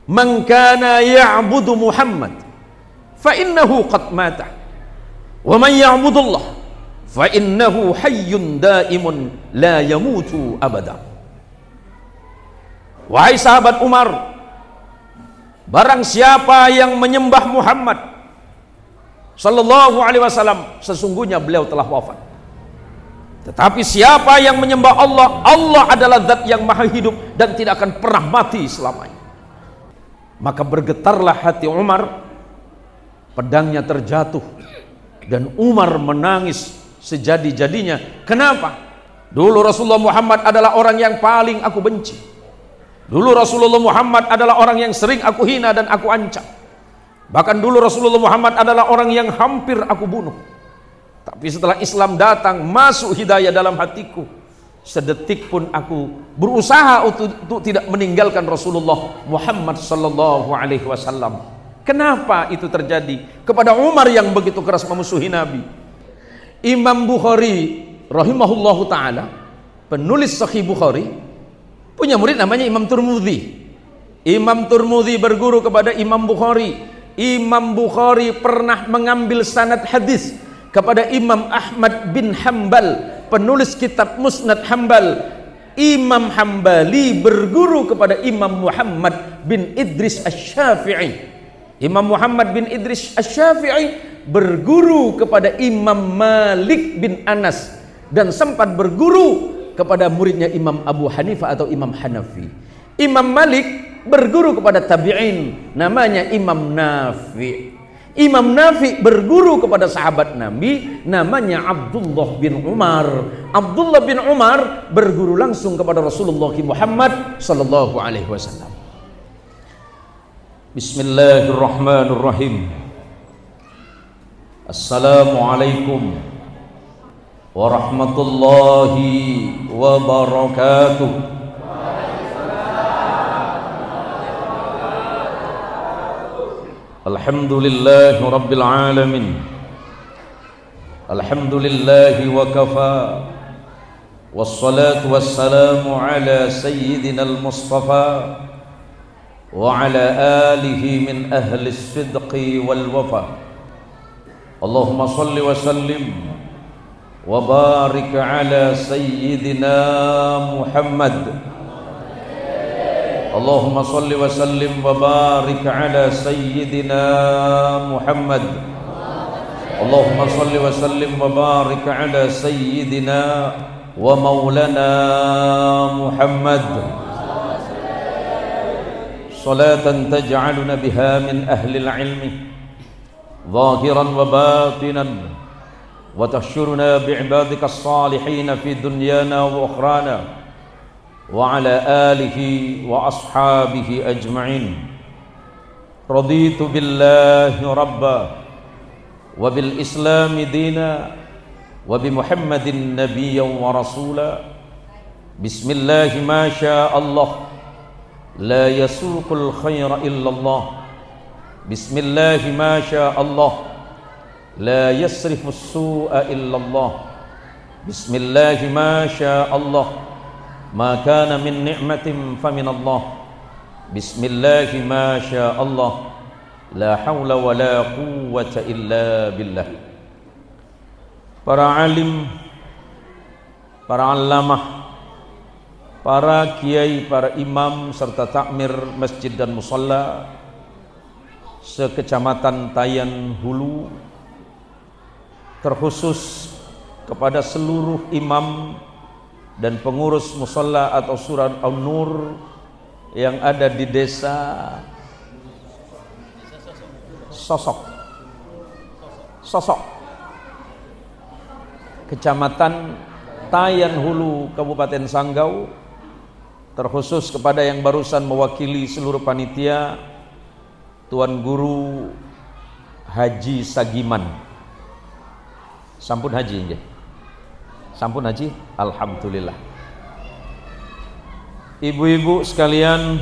Man kana ya'budu Muhammad fa innahu qad mata wa man ya'budullah fa innahu hayyun daimun la yamutu abada. Wahai sahabat Umar, barang siapa yang menyembah Muhammad sallallahu alaihi wasallam, sesungguhnya beliau telah wafat. Tetapi siapa yang menyembah Allah, Allah adalah zat yang maha hidup dan tidak akan pernah mati selamanya. Maka bergetarlah hati Umar, pedangnya terjatuh, dan Umar menangis sejadi-jadinya. Kenapa? Dulu Rasulullah Muhammad adalah orang yang paling aku benci. Dulu Rasulullah Muhammad adalah orang yang sering aku hina dan aku ancam. Bahkan dulu Rasulullah Muhammad adalah orang yang hampir aku bunuh. Tapi setelah Islam datang, masuk hidayah dalam hatiku, sedetik pun aku berusaha untuk tidak meninggalkan Rasulullah Muhammad sallallahu alaihi wasallam. Kenapa itu terjadi kepada Umar yang begitu keras memusuhi Nabi? Imam Bukhari rahimahullahu taala, penulis Sahih Bukhari, punya murid namanya Imam Tirmidzi. Imam Tirmidzi berguru kepada Imam Bukhari. Imam Bukhari pernah mengambil sanad hadis kepada Imam Ahmad bin Hanbal, penulis kitab Musnad Hanbal. Imam Hambali berguru kepada Imam Muhammad bin Idris Asy-Syafi'i. Imam Muhammad bin Idris Asy-Syafi'i berguru kepada Imam Malik bin Anas dan sempat berguru kepada muridnya Imam Abu Hanifah atau Imam Hanafi. Imam Malik berguru kepada tabi'in, namanya Imam Nafi'. Imam Nafi berguru kepada sahabat Nabi, namanya Abdullah bin Umar. Abdullah bin Umar berguru langsung kepada Rasulullah Muhammad sallallahu alaihi wasallam. Bismillahirrahmanirrahim. Assalamualaikum warahmatullahi wabarakatuh. Alhamdulillahi rabbil alamin. Alhamdulillahi wa kafa. Wassalatu wassalamu ala sayyidina al-Mustafa wa ala alihi min ahli as-sidqi wal wafa. Allahumma salli wa sallim wa barik ala sayyidina Muhammad. Allahumma salli wa sallim wa barik ala sayyidina Muhammad. Allahumma salli wa sallim wa barik ala sayyidina wa maulana Muhammad. Salatan taj'aluna biha min ahli al-ilmi zahiran wa batinan wa tahsyuruna bi'ibadika as-salihin fi dunyana wa ukhrana wa ala alihi wa ashabihi ajma'in. Raditu billahi rabba wa bil islami dina wa bi Muhammadin nabiyyan wa rasula. Bismillahi ma syaa Allah, la yasuqul khaira illa Allah. Bismillahi ma syaa Allah, la yasrifus su'a illa Allah. Bismillahi ma syaa Allah, ma kana min ni'matin famin Allah. Bismillahi ma syaa Allah, la hawla wa la quwwata illa billah. Para alim, para allamah, para kiai, para imam serta takmir masjid dan musalla sekecamatan Tayan Hulu, terkhusus kepada seluruh imam dan pengurus musalla atau surat An-Nur yang ada di desa Sosok, Kecamatan Tayan Hulu, Kabupaten Sanggau, terkhusus kepada yang barusan mewakili seluruh panitia, Tuan Guru Haji Sagiman. Sampun haji nggih? Sampun haji? Alhamdulillah. Ibu-ibu sekalian,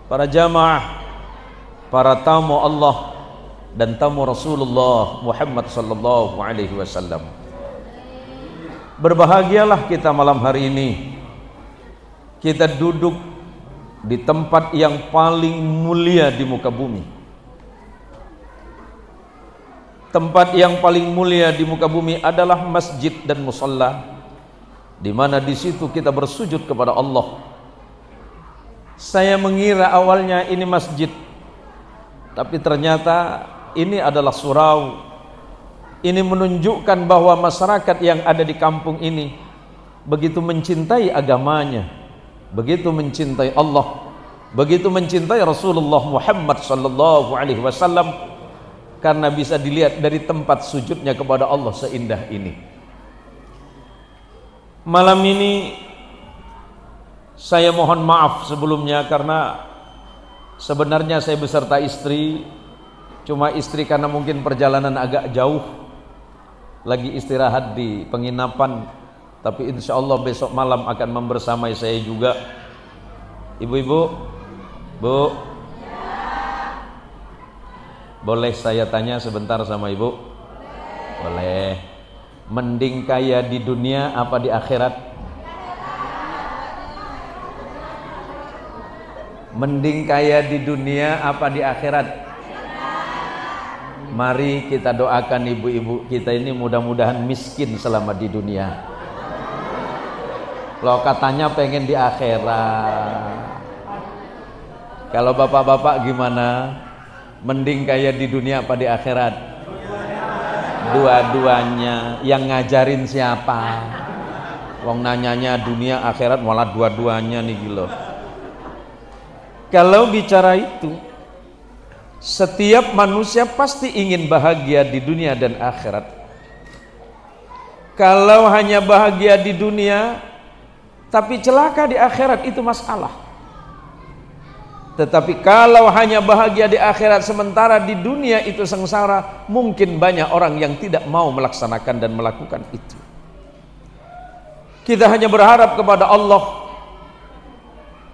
para jamaah, para tamu Allah dan tamu Rasulullah Muhammad sallallahu alaihi wasallam. Berbahagialah kita malam hari ini. Kita duduk di tempat yang paling mulia di muka bumi. Tempat yang paling mulia di muka bumi adalah masjid dan musalla, di mana di situ kita bersujud kepada Allah. Saya mengira awalnya ini masjid, tapi ternyata ini adalah surau. Ini menunjukkan bahwa masyarakat yang ada di kampung ini begitu mencintai agamanya, begitu mencintai Allah, begitu mencintai Rasulullah Muhammad sallallahu alaihi wasallam, karena bisa dilihat dari tempat sujudnya kepada Allah seindah ini. Malam ini saya mohon maaf sebelumnya, karena sebenarnya saya beserta istri, cuma istri karena mungkin perjalanan agak jauh lagi istirahat di penginapan, tapi insya Allah besok malam akan membersamai saya juga. Ibu-ibu, Bu, boleh saya tanya sebentar sama ibu? Boleh. Mending kaya di dunia apa di akhirat? Mending kaya di dunia apa di akhirat? Mari kita doakan ibu-ibu kita ini mudah-mudahan miskin selama di dunia. Loh, katanya pengen di akhirat. Kalau bapak-bapak gimana? Mending kaya di dunia apa di akhirat? Dua-duanya. Yang ngajarin siapa? Wong nanyanya dunia akhirat malah dua-duanya nih gila. Kalau bicara itu, setiap manusia pasti ingin bahagia di dunia dan akhirat. Kalau hanya bahagia di dunia tapi celaka di akhirat, itu masalah. Tetapi kalau hanya bahagia di akhirat sementara di dunia itu sengsara, mungkin banyak orang yang tidak mau melaksanakan dan melakukan itu. Kita hanya berharap kepada Allah.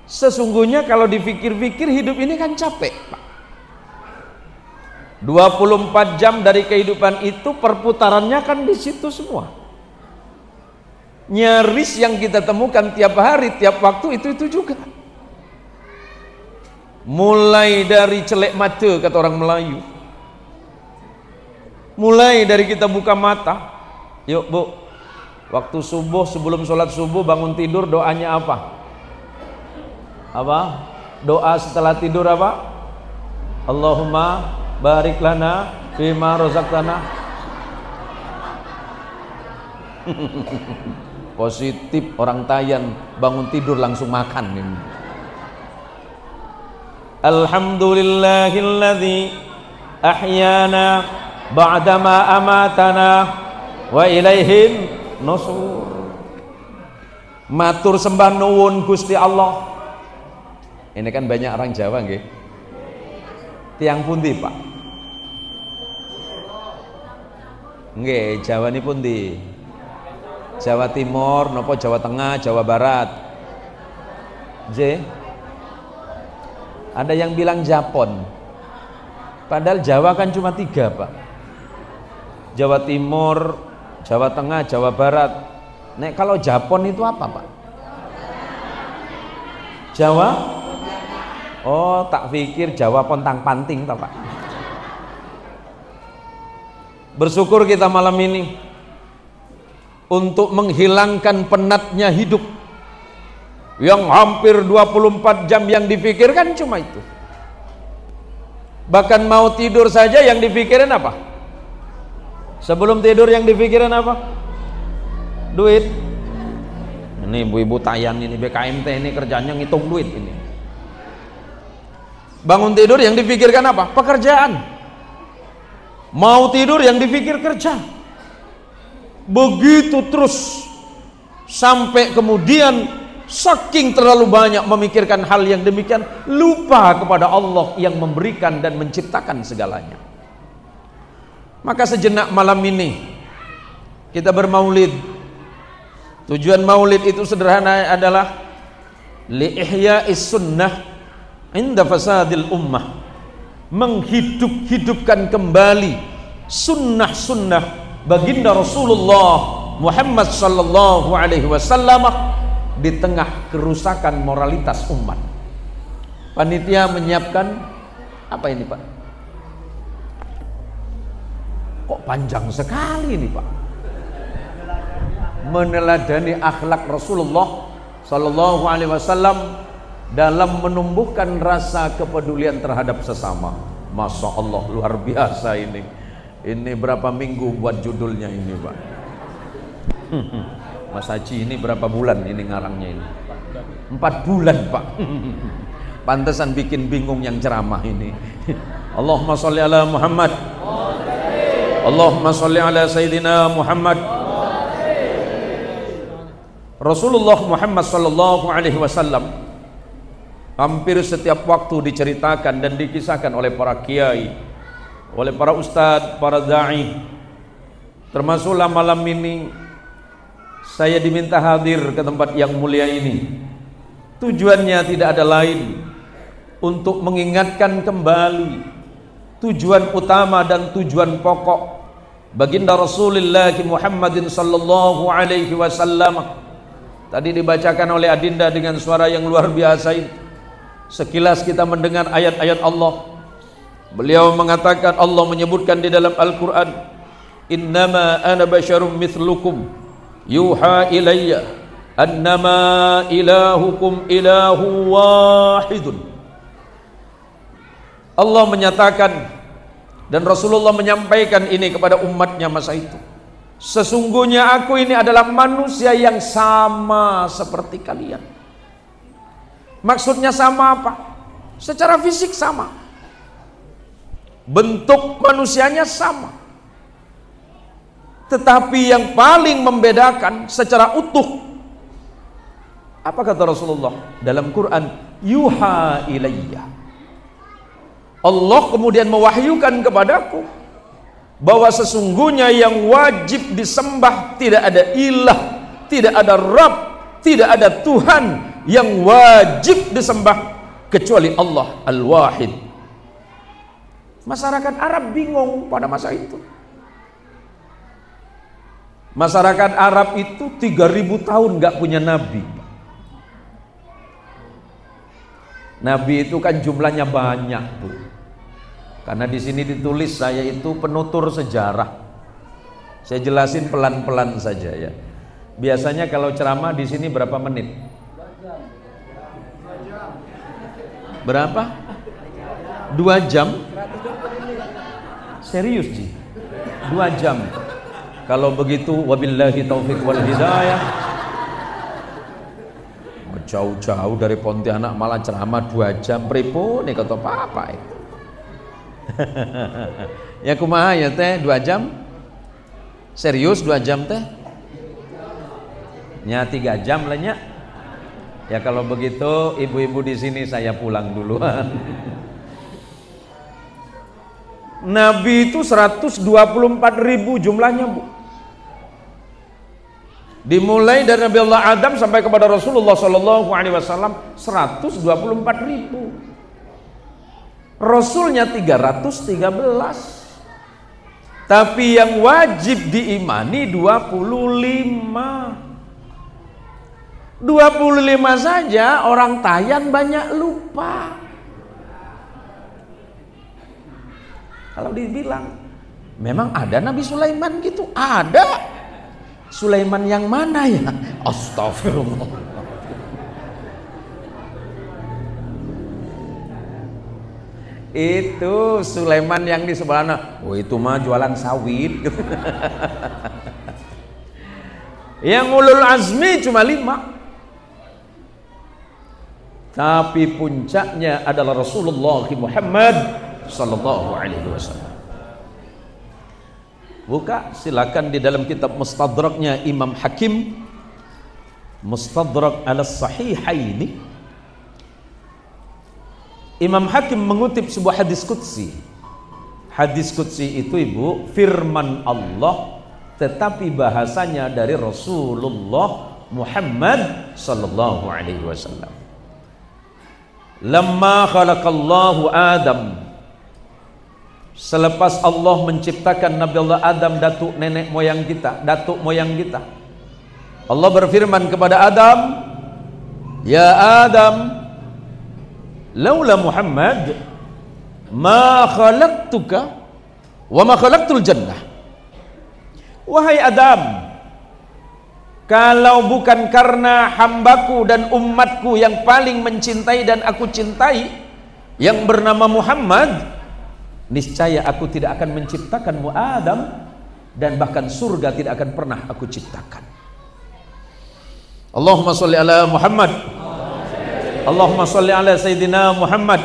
Sesungguhnya kalau dipikir-pikir hidup ini kan capek, Pak. 24 jam dari kehidupan itu perputarannya kan di situ semua. Nyaris yang kita temukan tiap hari, tiap waktu itu juga. Mulai dari celek mata kata orang Melayu. Mulai dari kita buka mata. Yuk Bu, waktu subuh sebelum sholat subuh bangun tidur doanya apa? Apa? Doa setelah tidur apa? Allahumma barik lana fima razaqtana. Positif orang Tayan bangun tidur langsung makan ini. Alhamdulillahilladzi ahyana ba'dama amatana wa ilaihin nusur. Matur sembah nuwun Gusti Allah. Ini kan banyak orang Jawa nggih. Tiang pundi, Pak? Nggih, Jawa ini pundi? Jawa Timur, nopo Jawa Tengah, Jawa Barat? J? Ada yang bilang Japon. Padahal Jawa kan cuma 3, Pak. Jawa Timur, Jawa Tengah, Jawa Barat. Nek kalau Japon itu apa, Pak? Jawa? Oh, tak pikir Jawa pontang panting, toh, Pak. Bersyukur kita malam ini untuk menghilangkan penatnya hidup yang hampir 24 jam yang dipikirkan cuma itu. Bahkan mau tidur saja yang dipikirin apa? Sebelum tidur yang dipikirin apa? Duit. Ini ibu-ibu Tayan ini, BKMT ini kerjanya ngitung duit ini. Bangun tidur yang dipikirkan apa? Pekerjaan. Mau tidur yang dipikir kerja. Begitu terus sampai kemudian saking terlalu banyak memikirkan hal yang demikian, lupa kepada Allah yang memberikan dan menciptakan segalanya. Maka sejenak malam ini kita bermaulid. Tujuan maulid itu sederhana adalah li ihya'is sunnah inda fasadil ummah, menghidup-hidupkan kembali sunnah-sunnah baginda Rasulullah Muhammad sallallahu alaihi wasallam di tengah kerusakan moralitas umat. Panitia menyiapkan apa ini Pak? Kok panjang sekali ini Pak? Meneladani akhlak Rasulullah Sallallahu Alaihi Wasallam dalam menumbuhkan rasa kepedulian terhadap sesama. Masya Allah, luar biasa ini. Ini berapa minggu buat judulnya ini Pak? Mas Haji ini berapa bulan ini ngarangnya ini? 4 bulan Pak. Pantesan bikin bingung yang ceramah ini. Allahumma sholli ala Muhammad. Allahumma sholli ala Sayyidina Muhammad. Rasulullah Muhammad sallallahu alaihi wasallam hampir setiap waktu diceritakan dan dikisahkan oleh para kiai, oleh para ustadz, para da'i. Termasuklah malam ini saya diminta hadir ke tempat yang mulia ini. Tujuannya tidak ada lain untuk mengingatkan kembali tujuan utama dan tujuan pokok baginda Rasulullah Muhammadin sallallahu alaihi wasallam. Tadi dibacakan oleh Adinda dengan suara yang luar biasa itu. Sekilas kita mendengar ayat-ayat Allah. Beliau mengatakan, Allah menyebutkan di dalam Al-Quran, innama ana basyarum mithlukum yuha ilayya annama ilahukum ilahu wahidun. Allah menyatakan dan Rasulullah menyampaikan ini kepada umatnya masa itu, sesungguhnya aku ini adalah manusia yang sama seperti kalian. Maksudnya sama apa? Secara fisik sama, bentuk manusianya sama, tetapi yang paling membedakan secara utuh, apa kata Rasulullah dalam Quran? Yuha ilayya. Allah kemudian mewahyukan kepadaku bahwa sesungguhnya yang wajib disembah tidak ada ilah, tidak ada Rabb, tidak ada Tuhan yang wajib disembah kecuali Allah Al-Wahid. Masyarakat Arab bingung pada masa itu. Masyarakat Arab itu 3000 tahun nggak punya nabi. Nabi itu kan jumlahnya banyak tuh. Karena di sini ditulis saya itu penutur sejarah. Saya jelasin pelan-pelan saja ya. Biasanya kalau ceramah di sini berapa menit? Berapa? 2 jam? Serius Ji? 2 jam. Kalau begitu wabillahi taufik wal hidayah. Jauh-jauh dari Pontianak malah ceramah 2 jam pripun nih kata Papa itu. Ya kumaha ya teh 2 jam? Serius 2 jam teh? Nya 3 jam lah nya. Ya kalau begitu ibu-ibu di sini saya pulang duluan. Nabi itu 124.000 jumlahnya Bu. Dimulai dari Nabi Allah Adam sampai kepada Rasulullah Sallallahu Alaihi Wasallam 124.000. Rasulnya 313. Tapi yang wajib diimani 25. 25 saja orang Tayan banyak lupa. Kalau dibilang memang ada Nabi Sulaiman gitu, ada. Sulaiman yang mana ya? Astagfirullah. Itu Sulaiman yang di sebelahnya. Oh itu mah jualan sawit. Yang ulul azmi cuma 5. Tapi puncaknya adalah Rasulullah Muhammad Sallallahu Alaihi Wasallam. Buka silakan di dalam kitab Mustadraknya Imam Hakim, Mustadrak ala Sahihaini. Imam Hakim mengutip sebuah hadis qudsi. Hadis qudsi itu Ibu firman Allah, tetapi bahasanya dari Rasulullah Muhammad Sallallahu Alaihi Wasallam. Lamma khalaqallahu Adam, selepas Allah menciptakan Nabi Allah Adam, datuk nenek moyang kita, datuk moyang kita, Allah berfirman kepada Adam, ya Adam, laula Muhammad ma khalaqtuka wa ma khalaqtul jannah. Wahai Adam, kalau bukan karena hambaku dan umatku yang paling mencintai dan aku cintai, yang bernama Muhammad, niscaya aku tidak akan menciptakanmu Adam, dan bahkan surga tidak akan pernah aku ciptakan. Allahumma sholli ala Muhammad, Allahumma sholli ala Sayyidina Muhammad,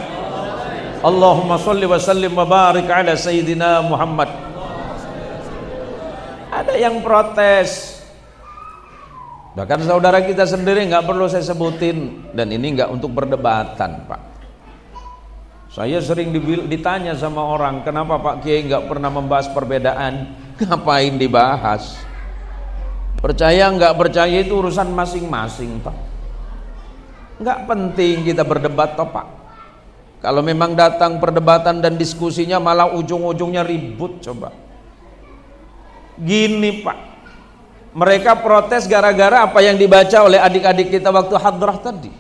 Allahumma sholli wa sallim wa barik ala Sayyidina Muhammad. Ada yang protes, bahkan saudara kita sendiri, nggak perlu saya sebutin, dan ini nggak untuk perdebatan, Pak. Saya sering ditanya sama orang, kenapa Pak Kiai nggak pernah membahas perbedaan? Ngapain dibahas? Percaya nggak percaya itu urusan masing-masing, Pak. Nggak penting kita berdebat, toh, Pak. Kalau memang datang perdebatan dan diskusinya malah ujung-ujungnya ribut, coba. Gini, Pak, mereka protes gara-gara apa yang dibaca oleh adik-adik kita waktu hadrah tadi.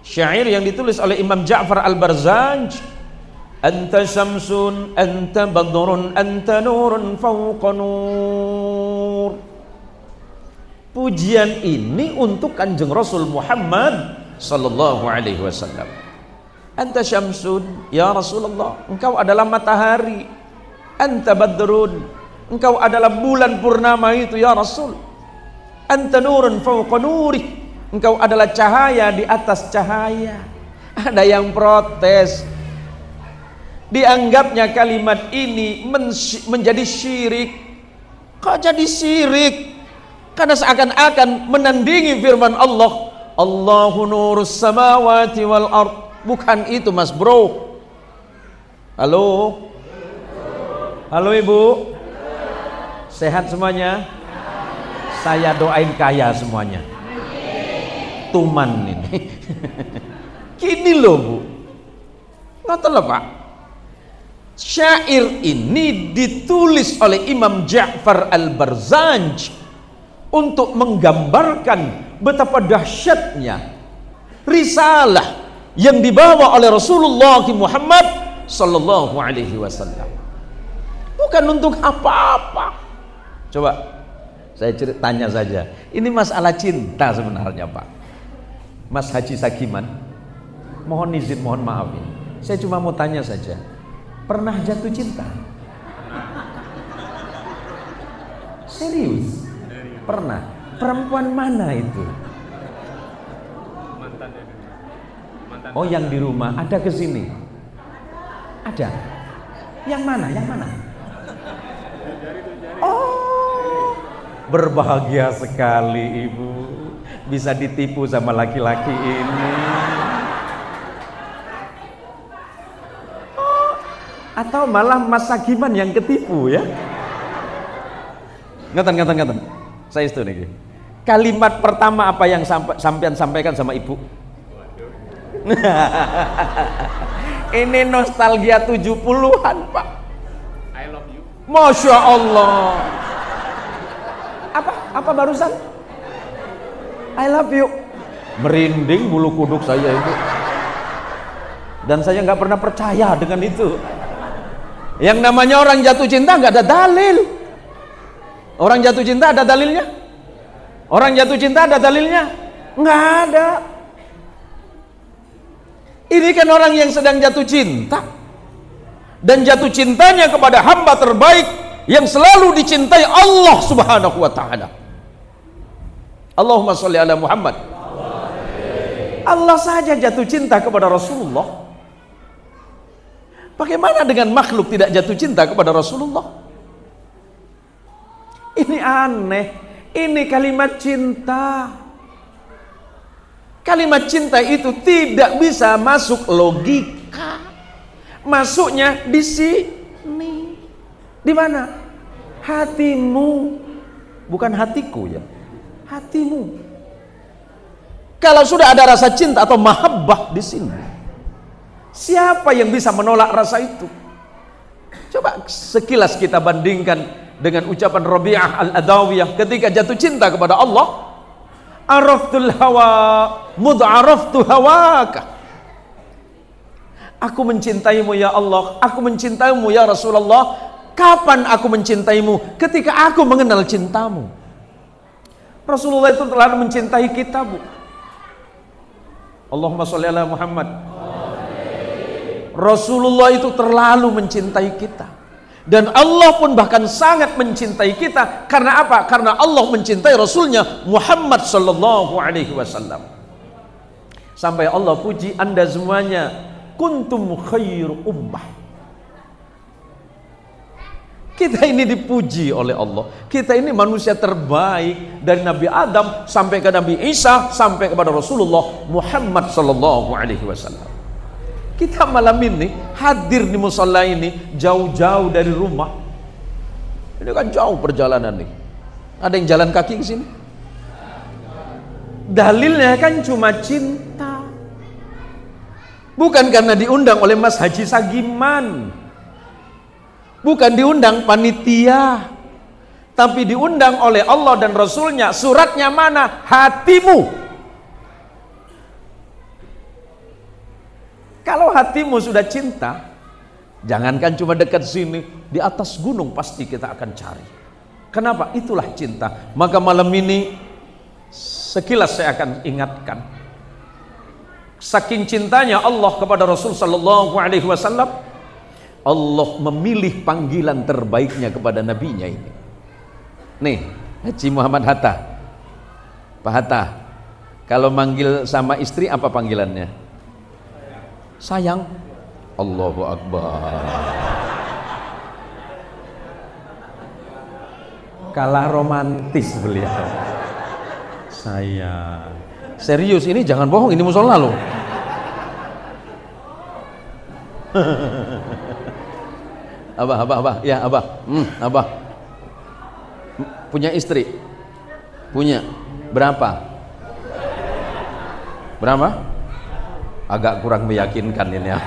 Syair yang ditulis oleh Imam Ja'far Al-Barzanj, anta syamsun anta badrun anta nurun fawqa nur. Pujian ini untuk Kanjeng Rasul Muhammad sallallahu alaihi wasallam. Anta syamsun, ya Rasulullah, engkau adalah matahari. Anta badrun, engkau adalah bulan purnama itu ya Rasul. Anta nurun fawqa nuri, engkau adalah cahaya di atas cahaya. Ada yang protes, dianggapnya kalimat ini menjadi syirik. Kok jadi syirik? Karena seakan-akan menandingi firman Allah, Allahu nurus samawati wal ard. Bukan itu, Mas Bro. Halo, halo Ibu, sehat semuanya? Saya doain kaya semuanya. Tuman ini. Gini loh, Bu, ngoten lho, Pak. Syair ini ditulis oleh Imam Ja'far Al-Barzanj untuk menggambarkan betapa dahsyatnya risalah yang dibawa oleh Rasulullah Muhammad sallallahu alaihi wasallam. Bukan untuk apa-apa. Coba saya tanya saja, ini masalah cinta sebenarnya, Pak. Mas Haji Sagiman, mohon izin, mohon maaf ini, saya cuma mau tanya saja, pernah jatuh cinta? Serius? Pernah? Perempuan mana itu? Oh, yang di rumah. Ada ke sini? Ada? Yang mana? Yang mana? Oh, berbahagia sekali Ibu, bisa ditipu sama laki-laki ini. Oh, atau malah Mas Sagiman yang ketipu ya? Ngeten. Saya itu nih. Kalimat pertama apa yang sampean sampaikan sama Ibu? Ini nostalgia 70-an, Pak. I love you. Masya Allah. Apa barusan? I love you. Merinding bulu kuduk saya itu. Dan saya nggak pernah percaya dengan itu. Yang namanya orang jatuh cinta nggak ada dalil. Orang jatuh cinta ada dalilnya? Orang jatuh cinta ada dalilnya? Nggak ada. Ini kan orang yang sedang jatuh cinta, dan jatuh cintanya kepada hamba terbaik yang selalu dicintai Allah subhanahu wa ta'ala. Allahumma sholli ala Muhammad. Allah saja jatuh cinta kepada Rasulullah. Bagaimana dengan makhluk tidak jatuh cinta kepada Rasulullah? Ini aneh. Ini kalimat cinta. Kalimat cinta itu tidak bisa masuk logika. Masuknya di sini. Di mana? Hatimu. Bukan hatiku ya. Hatimu. Kalau sudah ada rasa cinta atau mahabbah di sini, siapa yang bisa menolak rasa itu? Coba sekilas kita bandingkan dengan ucapan Rabi'ah Al-Adawiyah ketika jatuh cinta kepada Allah. Araftul hawa mud'araftu hawaka. Aku mencintaimu ya Allah, aku mencintaimu ya Rasulullah. Kapan aku mencintaimu? Ketika aku mengenal cintamu. Rasulullah itu telah mencintai kita, Bu. Allahumma sholli ala Muhammad. Rasulullah itu terlalu mencintai kita. Dan Allah pun bahkan sangat mencintai kita. Karena apa? Karena Allah mencintai Rasulnya Muhammad sallallahu alaihi wasallam. Sampai Allah puji Anda semuanya, kuntum khairu ummah. Kita ini dipuji oleh Allah. Kita ini manusia terbaik dari Nabi Adam sampai ke Nabi Isa sampai kepada Rasulullah Muhammad sallallahu alaihi wasallam. Kita malam ini hadir di musalla ini jauh-jauh dari rumah. Ini kan jauh perjalanan nih. Ada yang jalan kaki ke sini? Dalilnya kan cuma cinta. Bukan karena diundang oleh Mas Haji Sagiman. Bukan diundang panitia. Tapi diundang oleh Allah dan Rasulnya. Suratnya mana? Hatimu. Kalau hatimu sudah cinta, jangankan cuma dekat sini, di atas gunung pasti kita akan cari. Kenapa? Itulah cinta. Maka malam ini sekilas saya akan ingatkan. Saking cintanya Allah kepada Rasul sallallahu alaihi wasallam, Allah memilih panggilan terbaiknya kepada nabinya ini. Nih, Haji Muhammad Hatta. Pak Hatta, kalau manggil sama istri apa panggilannya? Sayang. Allahu Akbar. Kalah romantis beliau. Sayang. Serius, ini jangan bohong, ini musola loh. Abah, ya abah, abah. Punya istri? Punya. Berapa? Berapa? Agak kurang meyakinkan ini ya.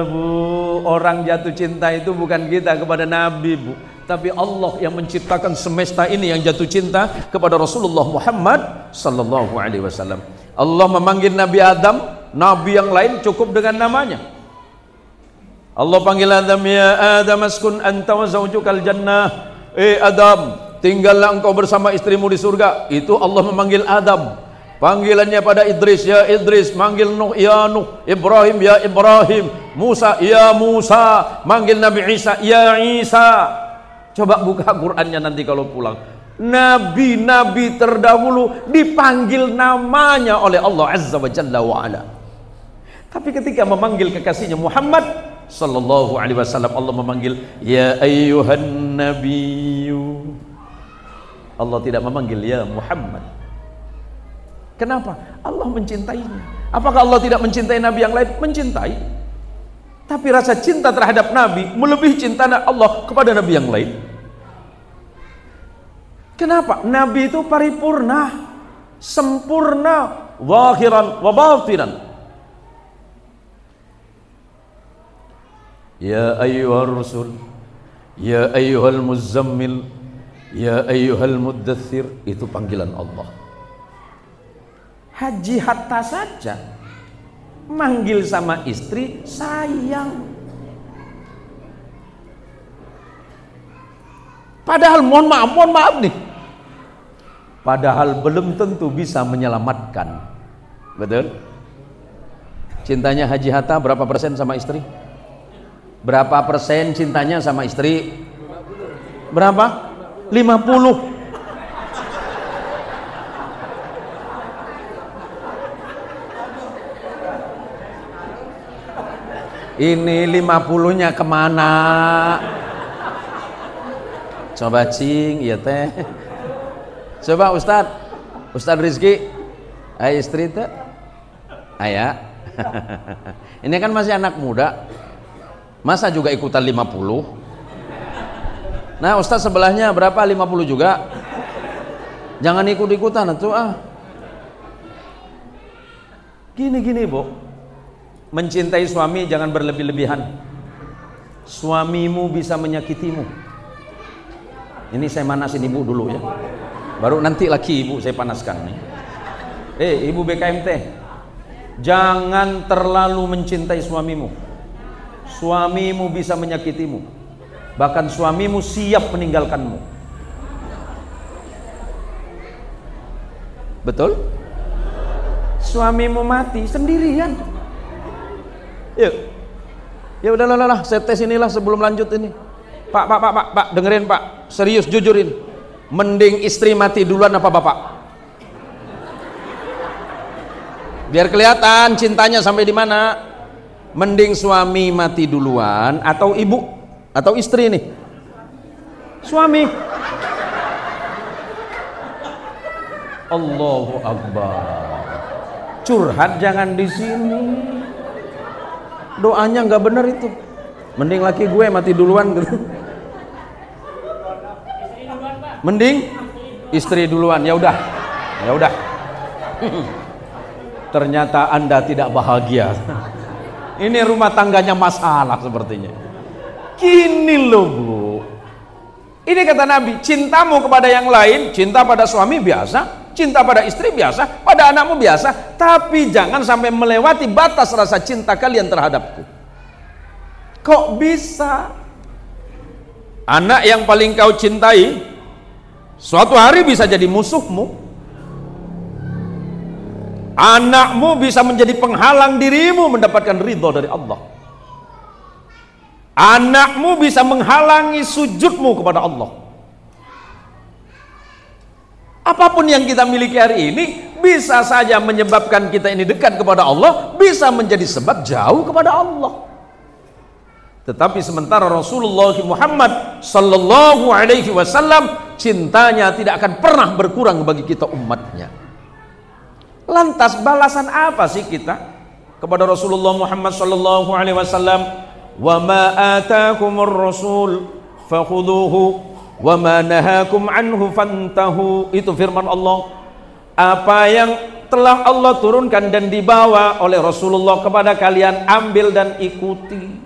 Bu, orang jatuh cinta itu bukan kita kepada Nabi, Bu, tapi Allah yang menciptakan semesta ini yang jatuh cinta kepada Rasulullah Muhammad sallallahu alaihi wasallam. Allah memanggil Nabi Adam, nabi yang lain cukup dengan namanya. Allah panggil Adam, ya Adam askun anta wa zaujukal jannah. Adam, tinggallah engkau bersama istrimu di surga. Itu Allah memanggil Adam. Panggilannya pada Idris, ya Idris. Manggil Nuh, ya Nuh. Ibrahim, ya Ibrahim. Musa, ya Musa. Manggil Nabi Isa, ya Isa. Coba buka Qur'annya nanti kalau pulang. Nabi-nabi terdahulu dipanggil namanya oleh Allah Azza wa Jalla wa Ala. Tapi ketika memanggil kekasihnya Muhammad sallallahu alaihi wasallam, Allah memanggil ya ayyuhan nabiyyu. Allah tidak memanggil ya Muhammad. Kenapa? Allah mencintainya. Apakah Allah tidak mencintai nabi yang lain? Mencintai. Tapi rasa cinta terhadap nabi melebihi cinta Allah kepada nabi yang lain. Kenapa? Nabi itu paripurna, sempurna, zahiran wa batinan. Ya ayyuhar rasul, ya ayyuhal muzammil, ya ayyuhal muddathir. Itu panggilan Allah. Haji Hatta saja manggil sama istri sayang. Padahal mohon maaf nih. Padahal belum tentu bisa menyelamatkan. Betul? Cintanya Haji Hatta berapa persen sama istri? Berapa persen cintanya sama istri? Berapa? 50. Ini 50-nya kemana? Coba cing, iya teh. Coba Ustadz Rizki, ayah istri teh, ayah. Ini kan masih anak muda, masa juga ikutan 50? Nah Ustadz sebelahnya berapa? 50 juga? Jangan ikut-ikutan atuh ah. Gini Bu. Mencintai suami jangan berlebih-lebihan. Suamimu bisa menyakitimu. Ini saya manasin ibu dulu ya. Baru nanti lagi ibu saya panaskan nih. Ibu BKMT. Jangan terlalu mencintai suamimu. Suamimu bisa menyakitimu. Bahkan suamimu siap meninggalkanmu. Betul? Suamimu mati sendirian. Yuk. Ya udahlah, saya tes inilah sebelum lanjut ini. Pak, dengerin Pak, serius jujurin. Mending istri mati duluan apa bapak? Biar kelihatan cintanya sampai di mana. Mending suami mati duluan atau ibu atau istri nih? Suami. Allahu Akbar. Curhat jangan di sini. Doanya nggak bener itu. Mending laki gue mati duluan gitu. Mending istri duluan. Ya udah. Ternyata Anda tidak bahagia. Ini rumah tangganya masalah sepertinya. Gini loh Bu. Ini kata Nabi, cintamu kepada yang lain, cinta pada suami biasa, cinta pada istri biasa, pada anakmu biasa, tapi jangan sampai melewati batas rasa cinta kalian terhadapku. Kok bisa? Anak yang paling kau cintai suatu hari bisa jadi musuhmu. Anakmu bisa menjadi penghalang dirimu mendapatkan ridho dari Allah. Anakmu bisa menghalangi sujudmu kepada Allah. Apapun yang kita miliki hari ini bisa saja menyebabkan kita ini dekat kepada Allah, bisa menjadi sebab jauh kepada Allah. Tetapi sementara Rasulullah Muhammad sallallahu alaihi wasallam cintanya tidak akan pernah berkurang bagi kita umatnya. Lantas balasan apa sih kita kepada Rasulullah Muhammad sallallahu alaihi wasallam? Wa ma ataakumur rasul fakhudhuhu wa ma nahakum anhu fantahu. Itu firman Allah. Apa yang telah Allah turunkan dan dibawa oleh Rasulullah kepada kalian, ambil dan ikuti.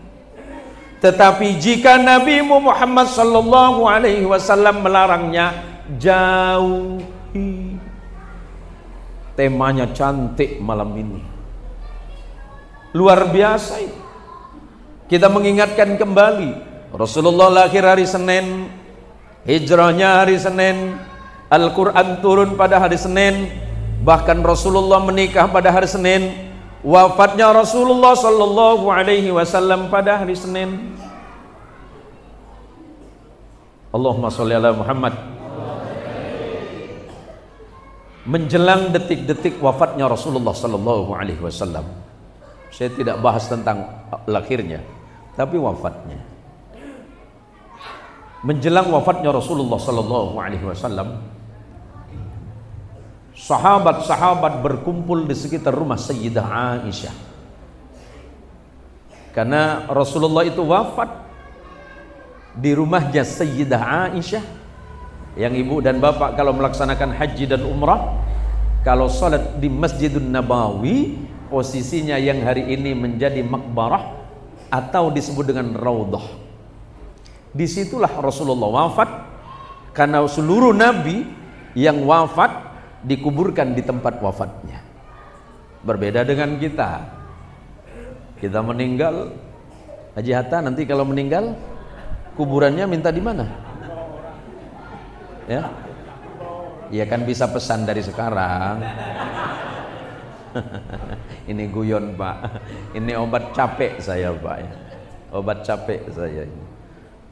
Tetapi jika Nabi Muhammad sallallahu alaihi wasallam melarangnya, jauhi. Temanya cantik malam ini. Luar biasa itu. Kita mengingatkan kembali Rasulullah lahir hari Senin, hijrahnya hari Senin, Al-Quran turun pada hari Senin, bahkan Rasulullah menikah pada hari Senin, wafatnya Rasulullah sallallahu alaihi wasallam pada hari Senin. Allahumma sholli ala Muhammad. Menjelang detik-detik wafatnya Rasulullah sallallahu alaihi wasallam, saya tidak bahas tentang lahirnya, tapi wafatnya. Menjelang wafatnya Rasulullah sallallahu alaihi wasallam, sahabat-sahabat berkumpul di sekitar rumah Sayyidah Aisyah. Karena Rasulullah itu wafat di rumahnya Sayyidah Aisyah, yang ibu dan bapak kalau melaksanakan haji dan umrah, kalau salat di Masjidun Nabawi, posisinya yang hari ini menjadi makbarah atau disebut dengan raudhah. Disitulah Rasulullah wafat, karena seluruh nabi yang wafat dikuburkan di tempat wafatnya. Berbeda dengan kita. Kita meninggal, Haji Hatta nanti kalau meninggal kuburannya minta di mana? Ya kan bisa pesan dari sekarang. Ini guyon Pak, ini obat capek saya Pak ya. Obat capek saya ini.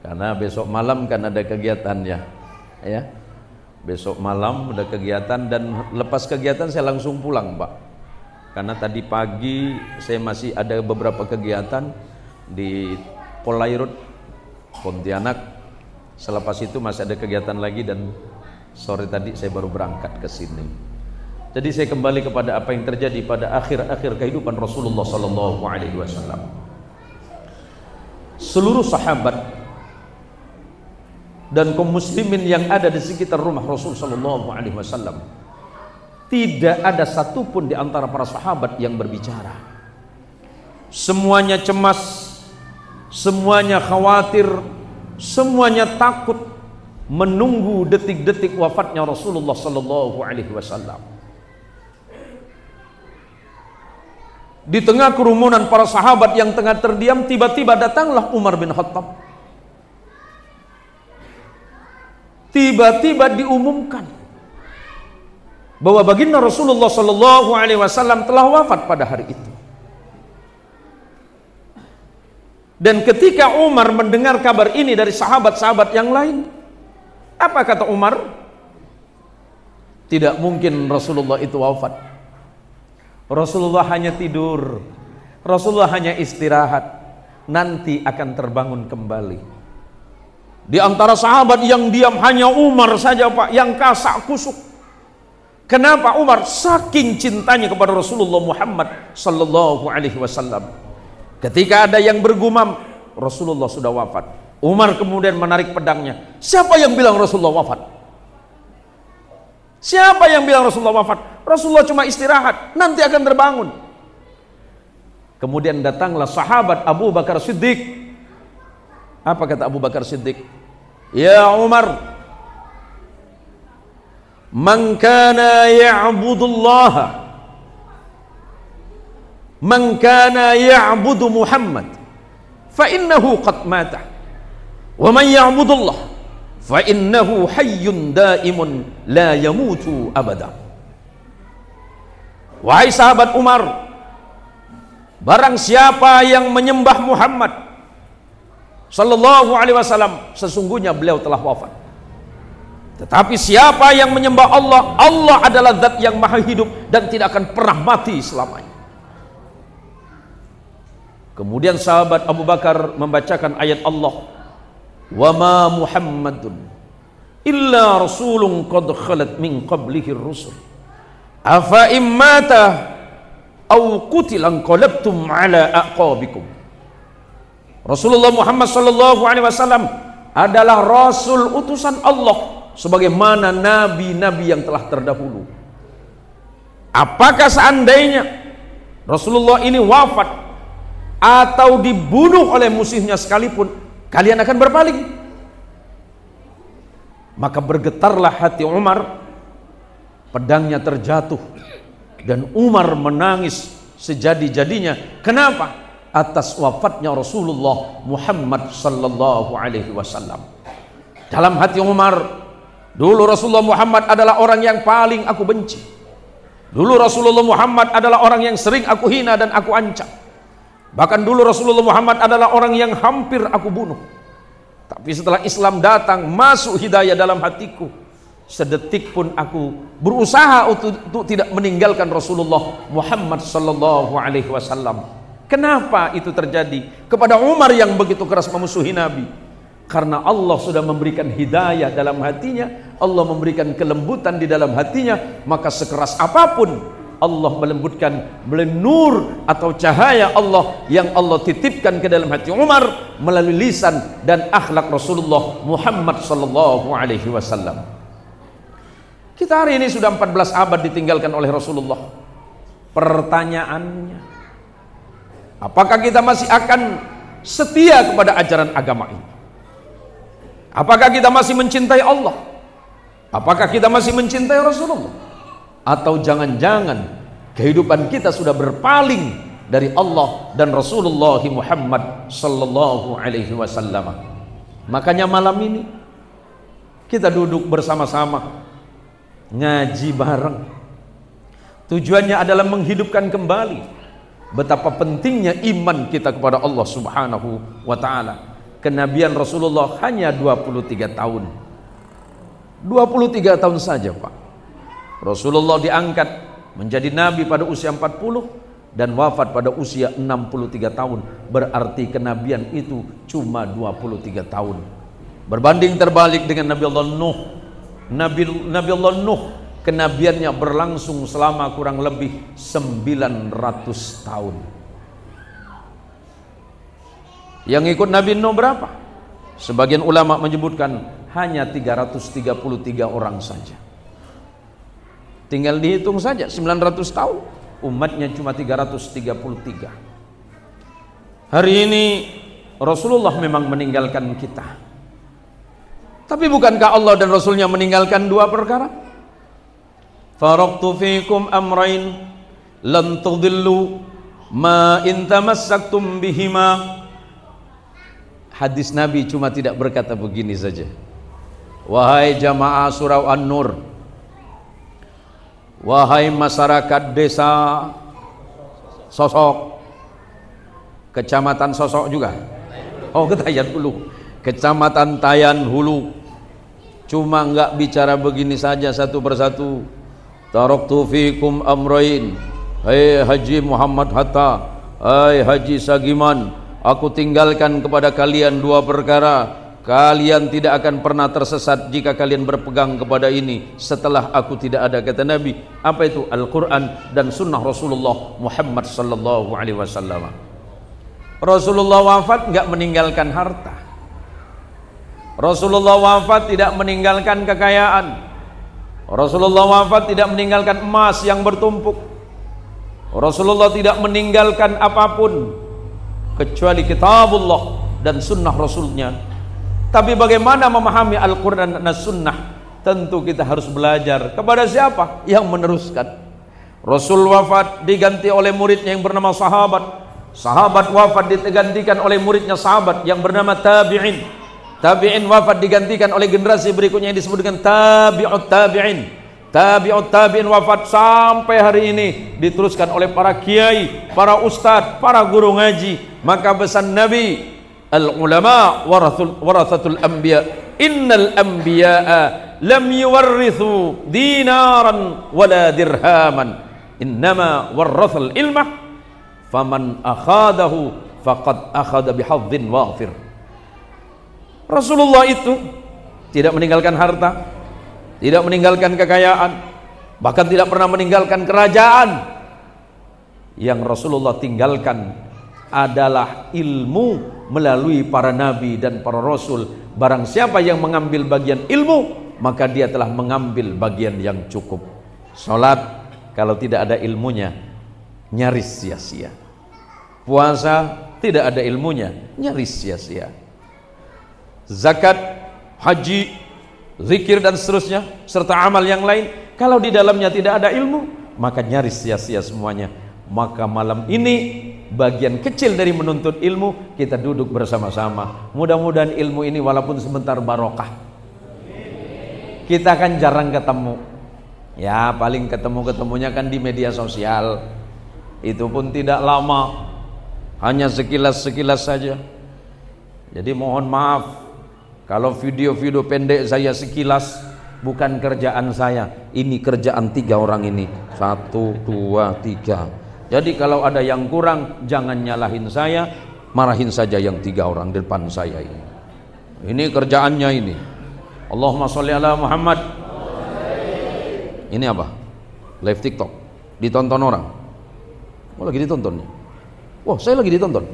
Karena besok malam kan ada kegiatan ya. Besok malam ada kegiatan dan lepas kegiatan saya langsung pulang Pak. Karena tadi pagi saya masih ada beberapa kegiatan di Polairut, Pontianak. Selepas itu masih ada kegiatan lagi dan sore tadi saya baru berangkat ke sini. Jadi saya kembali kepada apa yang terjadi pada akhir-akhir kehidupan Rasulullah sallallahu alaihi wasallam. Seluruh sahabat dan kaum muslimin yang ada di sekitar rumah Rasul sallallahu alaihi wasallam, tidak ada satupun di antara para sahabat yang berbicara. Semuanya cemas, semuanya khawatir, semuanya takut menunggu detik-detik wafatnya Rasulullah sallallahu alaihi wasallam. Di tengah kerumunan para sahabat yang tengah terdiam, tiba-tiba datanglah Umar bin Khattab. Tiba-tiba diumumkan bahwa baginda Rasulullah Sallallahu Alaihi Wasallam telah wafat pada hari itu. Dan ketika Umar mendengar kabar ini dari sahabat-sahabat yang lain, apa kata Umar? Tidak mungkin Rasulullah itu wafat. Rasulullah hanya tidur, Rasulullah hanya istirahat, nanti akan terbangun kembali. Di antara sahabat yang diam hanya Umar saja, Pak, yang kasak kusuk. Kenapa Umar? Saking cintanya kepada Rasulullah Muhammad Sallallahu Alaihi Wasallam. Ketika ada yang bergumam Rasulullah sudah wafat, Umar kemudian menarik pedangnya. Siapa yang bilang Rasulullah wafat? Siapa yang bilang Rasulullah wafat? Rasulullah cuma istirahat, nanti akan terbangun. Kemudian datanglah sahabat Abu Bakar Siddiq. Apa kata Abu Bakar Siddiq? Ya Umar, man kana ya'budullaha, man kana ya'budu Muhammad, fa innahu qad mata. Wa man ya'budullah, fa innahu hayyun daimun la yamutu abada. Wahai sahabat Umar, barang siapa yang menyembah Muhammad Sallallahu Alaihi Wasallam, sesungguhnya beliau telah wafat. Tetapi siapa yang menyembah Allah, Allah adalah zat yang maha hidup dan tidak akan pernah mati selamanya. Kemudian sahabat Abu Bakar membacakan ayat Allah, wa ma Muhammadun illa rasulun qad khalat min qablihi rusul afa immata aw qutilan qalabtum ala aqabikum. Rasulullah Muhammad sallallahu alaihi wasallam adalah rasul utusan Allah sebagaimana nabi-nabi yang telah terdahulu. Apakah seandainya Rasulullah ini wafat atau dibunuh oleh musuhnya sekalipun, kalian akan berpaling? Maka bergetarlah hati Umar, pedangnya terjatuh dan Umar menangis sejadi-jadinya. Kenapa? Atas wafatnya Rasulullah Muhammad sallallahu alaihi wasallam. Dalam hati Umar, dulu Rasulullah Muhammad adalah orang yang paling aku benci. Dulu Rasulullah Muhammad adalah orang yang sering aku hina dan aku ancam. Bahkan dulu Rasulullah Muhammad adalah orang yang hampir aku bunuh. Tapi setelah Islam datang, masuk hidayah dalam hatiku, sedetik pun aku berusaha untuk tidak meninggalkan Rasulullah Muhammad sallallahu alaihi wasallam. Kenapa itu terjadi kepada Umar yang begitu keras memusuhi Nabi? Karena Allah sudah memberikan hidayah dalam hatinya, Allah memberikan kelembutan di dalam hatinya, maka sekeras apapun Allah melembutkan nur atau cahaya Allah yang Allah titipkan ke dalam hati Umar melalui lisan dan akhlak Rasulullah Muhammad sallallahu alaihi wasallam. Kita hari ini sudah 14 abad ditinggalkan oleh Rasulullah. Pertanyaannya, apakah kita masih akan setia kepada ajaran agama ini? Apakah kita masih mencintai Allah? Apakah kita masih mencintai Rasulullah? Atau jangan-jangan kehidupan kita sudah berpaling dari Allah dan Rasulullah Muhammad sallallahu alaihi wasallam? Makanya malam ini kita duduk bersama-sama ngaji bareng. Tujuannya adalah menghidupkan kembali betapa pentingnya iman kita kepada Allah Subhanahu wa taala. Kenabian Rasulullah hanya 23 tahun. 23 tahun saja, Pak. Rasulullah diangkat menjadi nabi pada usia 40 dan wafat pada usia 63 tahun. Berarti kenabian itu cuma 23 tahun. Berbanding terbalik dengan Nabi Allah Nuh. Nabi Allah Nuh, kenabiannya berlangsung selama kurang lebih 900 tahun. Yang ikut Nabi Nuh berapa? Sebagian ulama menyebutkan hanya 333 orang saja. Tinggal dihitung saja 900 tahun, umatnya cuma 333. Hari ini Rasulullah memang meninggalkan kita. Tapi bukankah Allah dan Rasulnya meninggalkan dua perkara? Faraktu fikum amrain lan tudillu ma in tamassaktum bihima. Hadis Nabi cuma tidak berkata begini saja. Wahai jamaah surau An-Nur, wahai masyarakat desa Sosok, Kecamatan Sosok juga. Oh, Tayan Hulu, Kecamatan Tayan Hulu. Cuma enggak bicara begini saja satu persatu. Taraktu fikum amrain. Hai Haji Muhammad Hatta, hai Haji Sagiman, aku tinggalkan kepada kalian dua perkara. Kalian tidak akan pernah tersesat jika kalian berpegang kepada ini setelah aku tidak ada, kata Nabi. Apa itu? Al-Quran dan sunnah Rasulullah Muhammad sallallahu alaihi wasallam. Rasulullah wafat enggak meninggalkan harta. Rasulullah wafat tidak meninggalkan kekayaan. Rasulullah wafat tidak meninggalkan emas yang bertumpuk. Rasulullah tidak meninggalkan apapun kecuali kitabullah dan sunnah Rasulnya. Tapi bagaimana memahami Al-Quran dan Sunnah? Tentu kita harus belajar kepada siapa yang meneruskan. Rasul wafat diganti oleh muridnya yang bernama sahabat. Sahabat wafat digantikan oleh muridnya sahabat yang bernama tabi'in. Tabi'in wafat digantikan oleh generasi berikutnya yang disebut dengan tabi'ut tabi'in. Tabi'ut tabi'in wafat sampai hari ini diteruskan oleh para kiai, para ustadz, para guru ngaji. Maka pesan Nabi, al-ulama warathatul anbiya, innal anbiya'a lam yuwarrithu dinaran wala dirhaman, innama warrathal ilmah, faman akhadahu faqad akhada bihadzin wafir. Rasulullah itu tidak meninggalkan harta, tidak meninggalkan kekayaan, bahkan tidak pernah meninggalkan kerajaan. Yang Rasulullah tinggalkan adalah ilmu melalui para nabi dan para rasul. Barang siapa yang mengambil bagian ilmu, maka dia telah mengambil bagian yang cukup. Salat kalau tidak ada ilmunya nyaris sia-sia. Puasa tidak ada ilmunya nyaris sia-sia. Zakat, haji, zikir dan seterusnya serta amal yang lain, kalau di dalamnya tidak ada ilmu, maka nyaris sia-sia semuanya. Maka malam ini bagian kecil dari menuntut ilmu, kita duduk bersama-sama. Mudah-mudahan ilmu ini walaupun sebentar barokah. Kita kan jarang ketemu. Ya paling ketemu-ketemunya kan di media sosial. Itu pun tidak lama, hanya sekilas-sekilas saja. Jadi mohon maaf kalau video-video pendek saya sekilas, bukan kerjaan saya. Ini kerjaan 3 orang ini. 1, 2, 3. Jadi kalau ada yang kurang, jangan nyalahin saya, marahin saja yang 3 orang depan saya ini. Ini kerjaannya ini. Allahumma sholli ala Muhammad. Ini apa? Live TikTok. Ditonton orang. Oh lagi ditontonnya. Wah saya lagi ditonton.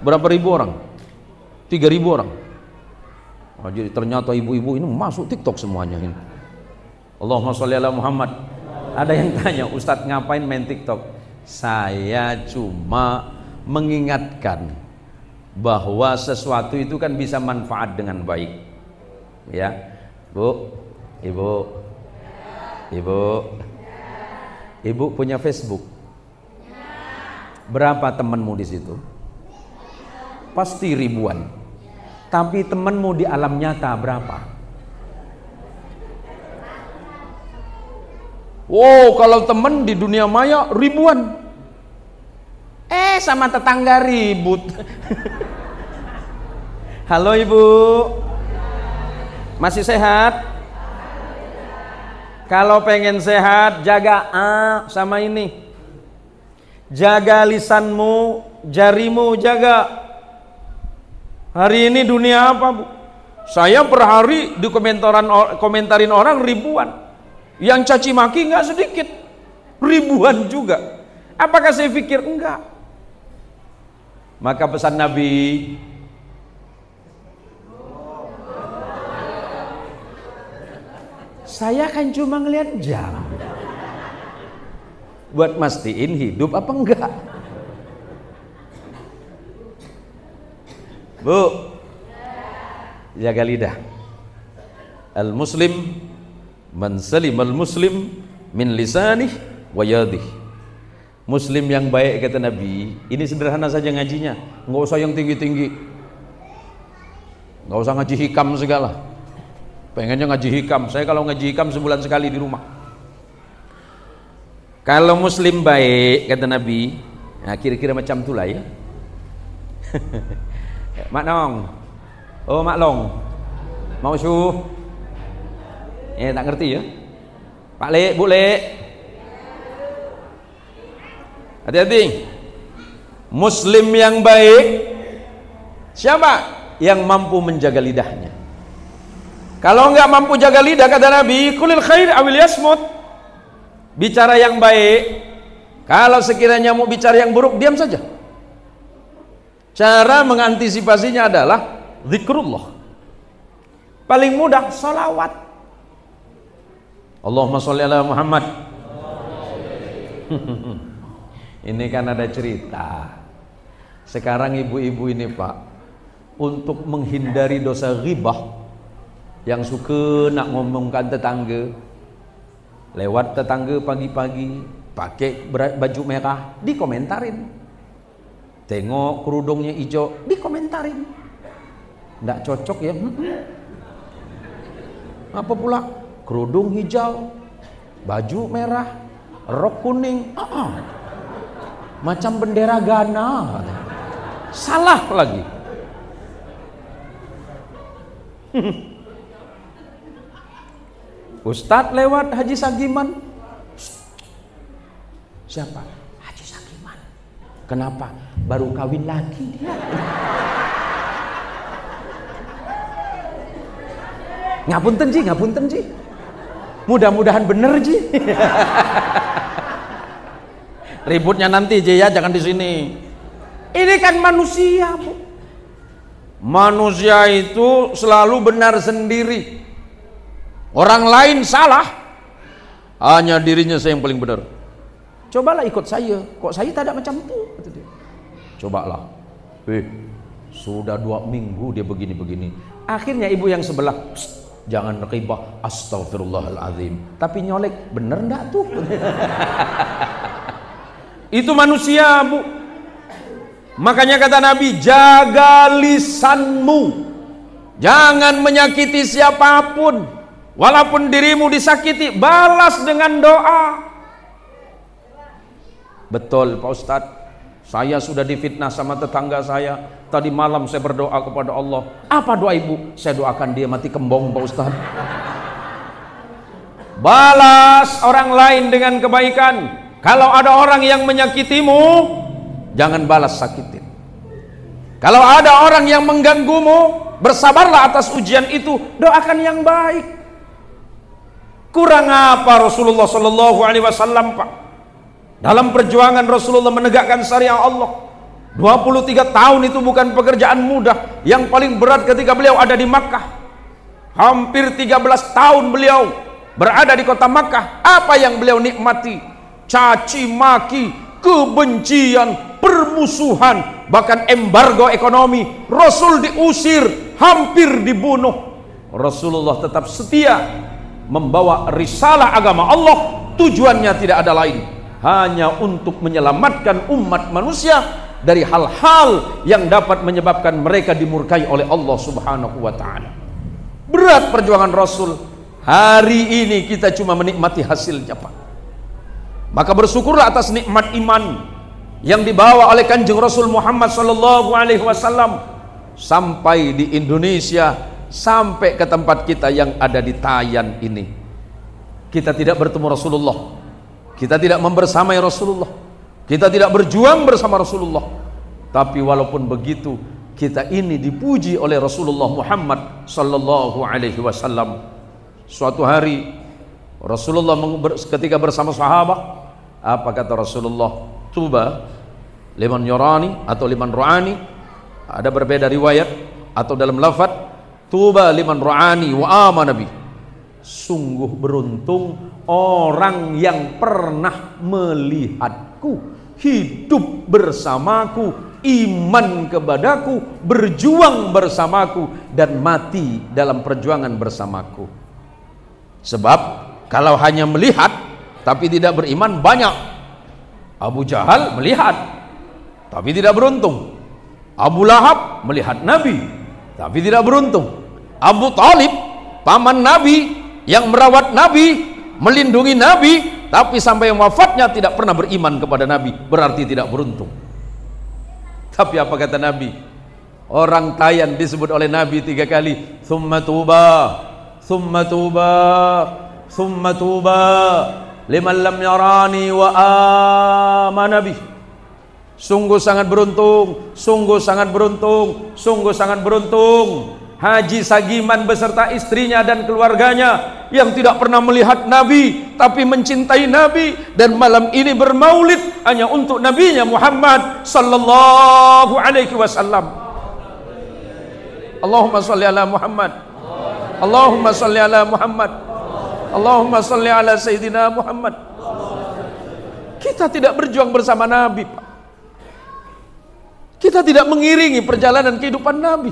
Berapa ribu orang? 3.000 orang. Oh, jadi ternyata ibu-ibu ini masuk TikTok semuanya ini. Allahumma sholli ala Muhammad. Ada yang tanya, Ustadz ngapain main TikTok? Saya cuma mengingatkan bahwa sesuatu itu kan bisa manfaat dengan baik. Ya, Bu, Ibu punya Facebook? Berapa temanmu di situ? Pasti ribuan. Tapi temanmu di alam nyata berapa? Wow, kalau teman di dunia maya ribuan. Sama tetangga ribut. Halo Ibu, masih sehat? Kalau pengen sehat, jaga sama ini. Jaga lisanmu, jarimu jaga. Hari ini dunia apa, Bu? Saya per hari di komentarin orang ribuan. Yang caci maki nggak sedikit, ribuan juga. Apakah saya pikir enggak? Maka pesan Nabi, saya kan cuma ngeliat jam buat mastiin hidup apa enggak. Bu, jaga lidah. Al-muslim man salimal muslim min lisanih wa yadih. Muslim yang baik kata Nabi, ini sederhana saja ngajinya, nggak usah yang tinggi-tinggi, nggak usah ngaji hikam segala. Pengennya ngaji hikam, saya kalau ngaji hikam sebulan sekali di rumah. Kalau Muslim baik kata Nabi, nah kira-kira macam itulah ya. Mak Nong, oh Mak Long, mau suh, tak ngerti ya. Pak Le, Bu Le, hati-hati. Muslim yang baik siapa? Yang mampu menjaga lidahnya. Kalau enggak mampu jaga lidah kata Nabi, kulil khair awil yasmut. Bicara yang baik. Kalau sekiranya mau bicara yang buruk, diam saja. Cara mengantisipasinya adalah zikrullah. Paling mudah salawat. Allahumma sholli ala Muhammad. Ini kan ada cerita. Sekarang ibu-ibu ini Pak, untuk menghindari dosa ghibah, yang suka nak ngomongkan tetangga, lewat tetangga pagi-pagi pakai baju merah, dikomentarin. Tengok kerudungnya hijau, dikomentarin. Nggak cocok ya. Apa pula? Kerudung hijau, baju merah, rok kuning, macam bendera Ghana. Salah lagi. Ustadz lewat Haji Sagiman. Siapa? Haji Sagiman. Kenapa? Baru kawin lagi dia. Ngapunten Ji, ngapunten Ji. Mudah-mudahan bener Ji. Ributnya nanti Ji ya, jangan di sini. Ini kan manusia, Bu. Manusia itu selalu benar sendiri. Orang lain salah, hanya dirinya saya yang paling benar. Cobalah ikut saya, kok saya tidak macam itu? Cobalah. Sudah 2 minggu dia begini-begini. Akhirnya ibu yang sebelah, jangan ghibah, astagfirullahaladzim. Tapi nyolek, bener enggak tuh? Itu manusia, Bu. Makanya kata Nabi, jaga lisanmu, jangan menyakiti siapapun. Walaupun dirimu disakiti, balas dengan doa. Betul Pak Ustadz, saya sudah difitnah sama tetangga saya. Tadi malam saya berdoa kepada Allah. Apa doa ibu? Saya doakan dia mati kembong Pak Ustadz. Balas orang lain dengan kebaikan. Kalau ada orang yang menyakitimu, jangan balas sakitin. Kalau ada orang yang mengganggumu, bersabarlah atas ujian itu, doakan yang baik. Kurang apa Rasulullah Sallallahu Alaihi Wasallam Pak? Dalam perjuangan Rasulullah menegakkan syariat Allah, 23 tahun itu bukan pekerjaan mudah. Yang paling berat ketika beliau ada di Makkah. Hampir 13 tahun beliau berada di kota Makkah. Apa yang beliau nikmati? Caci maki, kebencian, permusuhan, bahkan embargo ekonomi. Rasul diusir, hampir dibunuh. Rasulullah tetap setia membawa risalah agama Allah. Tujuannya tidak ada lain, hanya untuk menyelamatkan umat manusia dari hal-hal yang dapat menyebabkan mereka dimurkai oleh Allah Subhanahu wa ta'ala. Berat perjuangan Rasul. Hari ini kita cuma menikmati hasilnya Pak. Maka bersyukurlah atas nikmat iman yang dibawa oleh Kanjeng Rasul Muhammad Sallallahu Alaihi Wasallam sampai di Indonesia, sampai ke tempat kita yang ada di Tayan ini. Kita tidak bertemu Rasulullah, kita tidak membersamai Rasulullah, kita tidak berjuang bersama Rasulullah. Tapi walaupun begitu, kita ini dipuji oleh Rasulullah Muhammad Sallallahu Alaihi Wasallam. Suatu hari Rasulullah ketika bersama sahabat, apa kata Rasulullah? Tuba liman yurani atau liman ru'ani, ada berbeda riwayat atau dalam lafaz, tuba liman ru'ani wa amana nabi. Sungguh beruntung orang yang pernah melihatku, hidup bersamaku, iman kepadaku, berjuang bersamaku, dan mati dalam perjuangan bersamaku. Sebab kalau hanya melihat tapi tidak beriman, banyak Abu Jahal melihat tapi tidak beruntung. Abu Lahab melihat Nabi tapi tidak beruntung. Abu Talib, paman Nabi yang merawat Nabi, melindungi Nabi, tapi sampai wafatnya tidak pernah beriman kepada Nabi, berarti tidak beruntung. Tapi apa kata Nabi? Orang tayan disebut oleh Nabi 3 kali, thumma tuba, thumma tuba, thumma tuba liman lam yarani wa amana bih. Sungguh sangat beruntung, sungguh sangat beruntung, sungguh sangat beruntung Haji Sagiman beserta istrinya dan keluarganya yang tidak pernah melihat Nabi tapi mencintai Nabi dan malam ini bermaulid hanya untuk nabinya Muhammad sallallahu alaihi wasallam. Allahumma shalli ala Muhammad, Allahumma shalli ala Muhammad, Allahumma shalli ala Sayyidina Muhammad. Kita tidak berjuang bersama Nabi, Pak. Kita tidak mengiringi perjalanan kehidupan Nabi.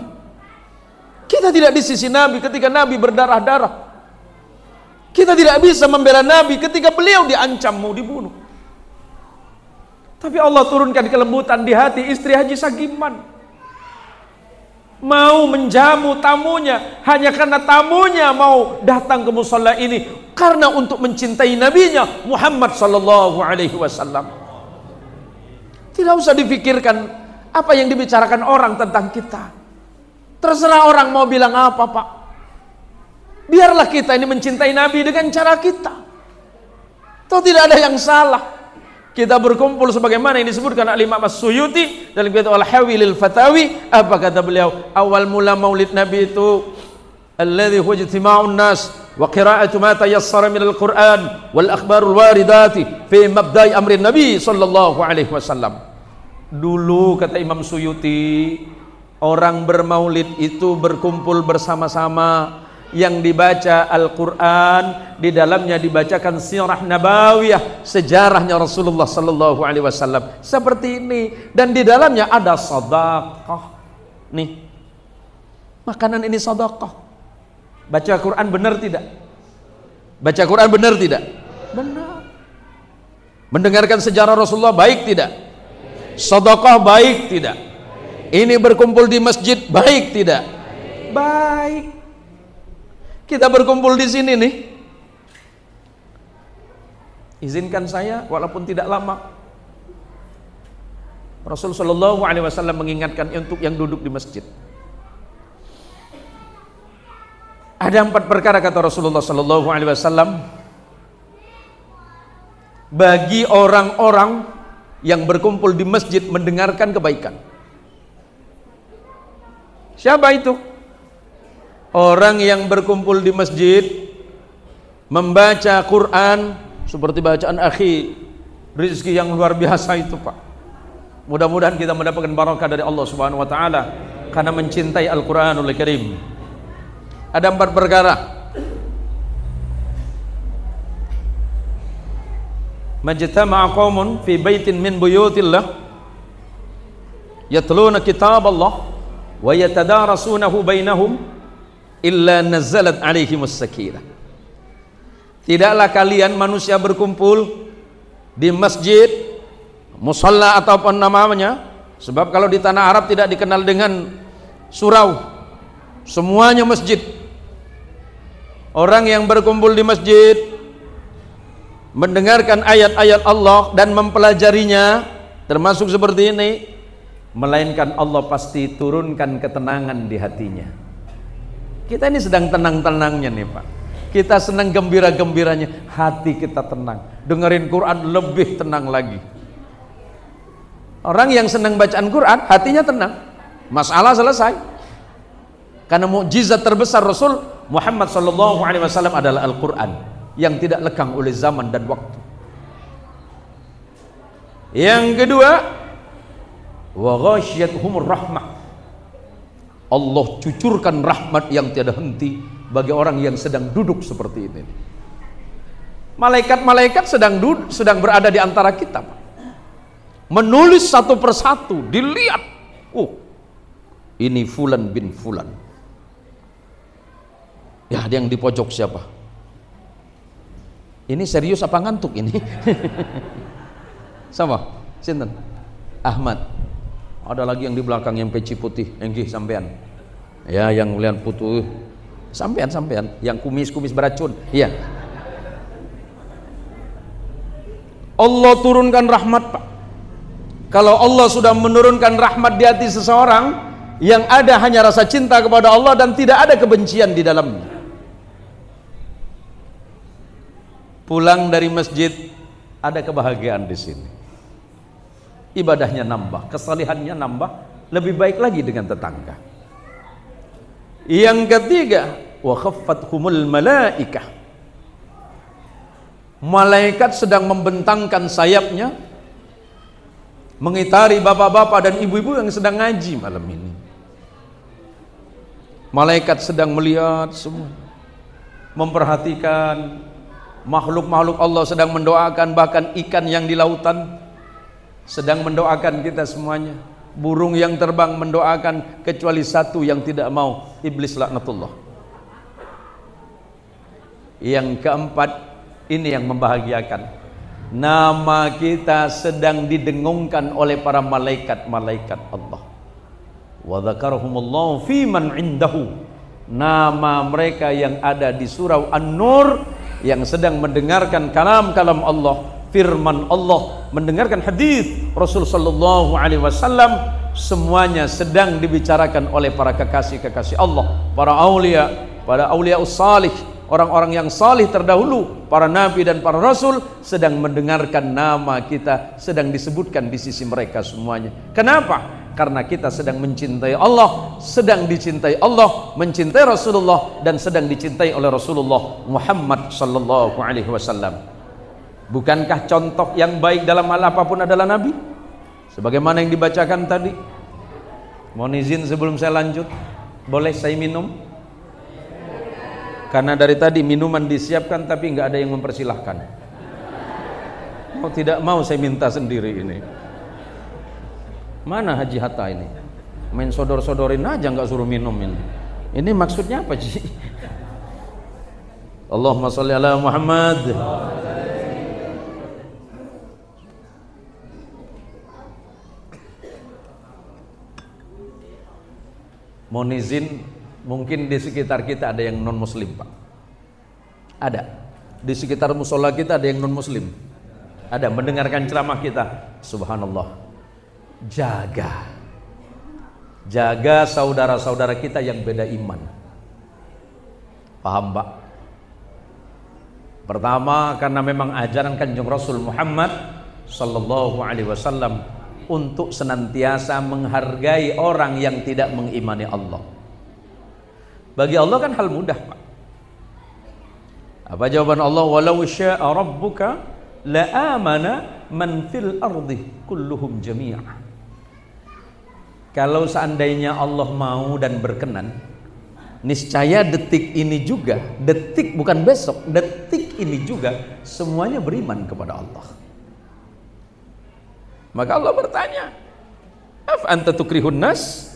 Kita tidak di sisi Nabi ketika Nabi berdarah-darah. Kita tidak bisa membela Nabi ketika beliau diancam mau dibunuh. Tapi Allah turunkan kelembutan di hati istri Haji Sagiman, mau menjamu tamunya hanya karena tamunya mau datang ke mushola ini karena untuk mencintai nabinya Muhammad sallallahu alaihi wasallam. Tidak usah difikirkan apa yang dibicarakan orang tentang kita. Terserah orang mau bilang apa, Pak. Biarlah kita ini mencintai Nabi dengan cara kita. Toh tidak ada yang salah. Kita berkumpul sebagaimana yang disebutkan oleh Imam As-Suyuti dalam kitab Al-Hawi lil Fatawi. Apa kata beliau? Awal mula maulid Nabi itu alladhi huwa ijtima'un nas wa qira'atu ma tayassara minal Qur'an wal akhbarul waridati fi mabda'i amrin Nabi sallallahu alaihi wasallam. Dulu kata Imam Suyuti, orang bermaulid itu berkumpul bersama-sama, yang dibaca Al-Quran, di dalamnya dibacakan sirah nabawiyah, sejarahnya Rasulullah sallallahu alaihi wasallam seperti ini, dan di dalamnya ada sedekah. Nih, makanan ini sedekah. Baca Quran benar tidak? Baca Quran benar tidak? Benar. Mendengarkan sejarah Rasulullah baik tidak? Sedekah baik tidak? Ini berkumpul di masjid baik tidak? Baik. Kita berkumpul di sini nih. Izinkan saya walaupun tidak lama. Rasul sallallahu alaihi wasallam mengingatkan untuk yang duduk di masjid. Ada 4 perkara kata Rasulullah sallallahu alaihi wasallam bagi orang-orang yang berkumpul di masjid mendengarkan kebaikan. Siapa itu? Orang yang berkumpul di masjid membaca Quran seperti bacaan akhi Rizki yang luar biasa itu, Pak. Mudah-mudahan kita mendapatkan barakah dari Allah Subhanahu wa taala karena mencintai Al-Qur'anul Karim. Ada 4 perkara. Majtama'a qaumun fi baitin min buyutillah yatluna kitaballah wa yatadarasunahu bainahum illa nazzalat alaihimus sakinah. Tidaklah kalian manusia berkumpul di masjid, musalla ataupun namanya, sebab kalau di tanah Arab tidak dikenal dengan surau, semuanya masjid. Orang yang berkumpul di masjid mendengarkan ayat-ayat Allah dan mempelajarinya, termasuk seperti ini, melainkan Allah pasti turunkan ketenangan di hatinya. Kita ini sedang tenang-tenangnya nih, Pak. Kita senang gembira-gembiranya, hati kita tenang. Dengerin Quran lebih tenang lagi. Orang yang senang bacaan Quran, hatinya tenang, masalah selesai. Karena mukjizat terbesar Rasul Muhammad SAW adalah Al-Quran yang tidak lekang oleh zaman dan waktu. Yang kedua, wa ghasyiyatuhumur rahmah. Allah cucurkan rahmat yang tiada henti bagi orang yang sedang duduk seperti ini. Malaikat-malaikat sedang berada di antara kita, menulis satu persatu, dilihat. Oh, ini Fulan bin Fulan. Ya, ada yang di pojok siapa? Ini serius apa ngantuk ini? Sama? Sinten? Ahmad. Ada lagi yang di belakang yang peci putih, enggih sampean. Ya, yang lihat putih. Sampean yang kumis beracun. Iya. Allah turunkan rahmat, Pak. Kalau Allah sudah menurunkan rahmat di hati seseorang, yang ada hanya rasa cinta kepada Allah dan tidak ada kebencian di dalamnya. Pulang dari masjid ada kebahagiaan di sini. Ibadahnya nambah, kesalihannya nambah, lebih baik lagi dengan tetangga. Yang ketiga, wa khaffathumul malaikah. Malaikat sedang membentangkan sayapnya mengitari bapak-bapak dan ibu-ibu yang sedang ngaji malam ini. Malaikat sedang melihat semua, memperhatikan makhluk-makhluk Allah, sedang mendoakan, bahkan ikan yang di lautan sedang mendoakan kita semuanya. Burung yang terbang mendoakan, kecuali satu yang tidak mau, iblis laknatullah. Yang keempat, ini yang membahagiakan, nama kita sedang didengungkan oleh para malaikat-malaikat Allah. Wa dzakarahumullahu fi man indahu. Nama mereka yang ada di surau An-Nur, yang sedang mendengarkan kalam-kalam Allah, firman Allah, mendengarkan hadis Rasul sallallahu alaihi wasallam, semuanya sedang dibicarakan oleh para kekasih-kekasih Allah, para aulia, para auliaus salih, orang-orang yang salih terdahulu, para nabi dan para rasul sedang mendengarkan nama kita, sedang disebutkan di sisi mereka semuanya. Kenapa? Karena kita sedang mencintai Allah, sedang dicintai Allah, mencintai Rasulullah, dan sedang dicintai oleh Rasulullah Muhammad sallallahu alaihi wasallam. Bukankah contoh yang baik dalam hal apapun adalah Nabi? Sebagaimana yang dibacakan tadi. Mohon izin sebelum saya lanjut, boleh saya minum? Karena dari tadi minuman disiapkan tapi nggak ada yang mempersilahkan. Mau tidak mau saya minta sendiri ini. Mana Haji Hatta ini? Main sodor-sodorin aja nggak suruh minum ini. Ini maksudnya apa Ji? Allahumma sholli ala Muhammad. Mohon izin, mungkin di sekitar kita ada yang non muslim Pak. Ada. Di sekitar musola kita ada yang non muslim. Ada, mendengarkan ceramah kita. Subhanallah. Jaga saudara-saudara kita yang beda iman. Paham Pak? Pertama, karena memang ajaran Kanjeng Rasul Muhammad sallallahu alaihi wasallam untuk senantiasa menghargai orang yang tidak mengimani Allah. Bagi Allah kan hal mudah Pak. Apa jawaban Allah? Walau syaa rabbuka la amana man fil ardi kulluhum jami'a. Kalau seandainya Allah mau dan berkenan, niscaya detik ini juga, detik bukan besok, detik ini juga semuanya beriman kepada Allah. Maka Allah bertanya, "Af anta tukrihun nas?"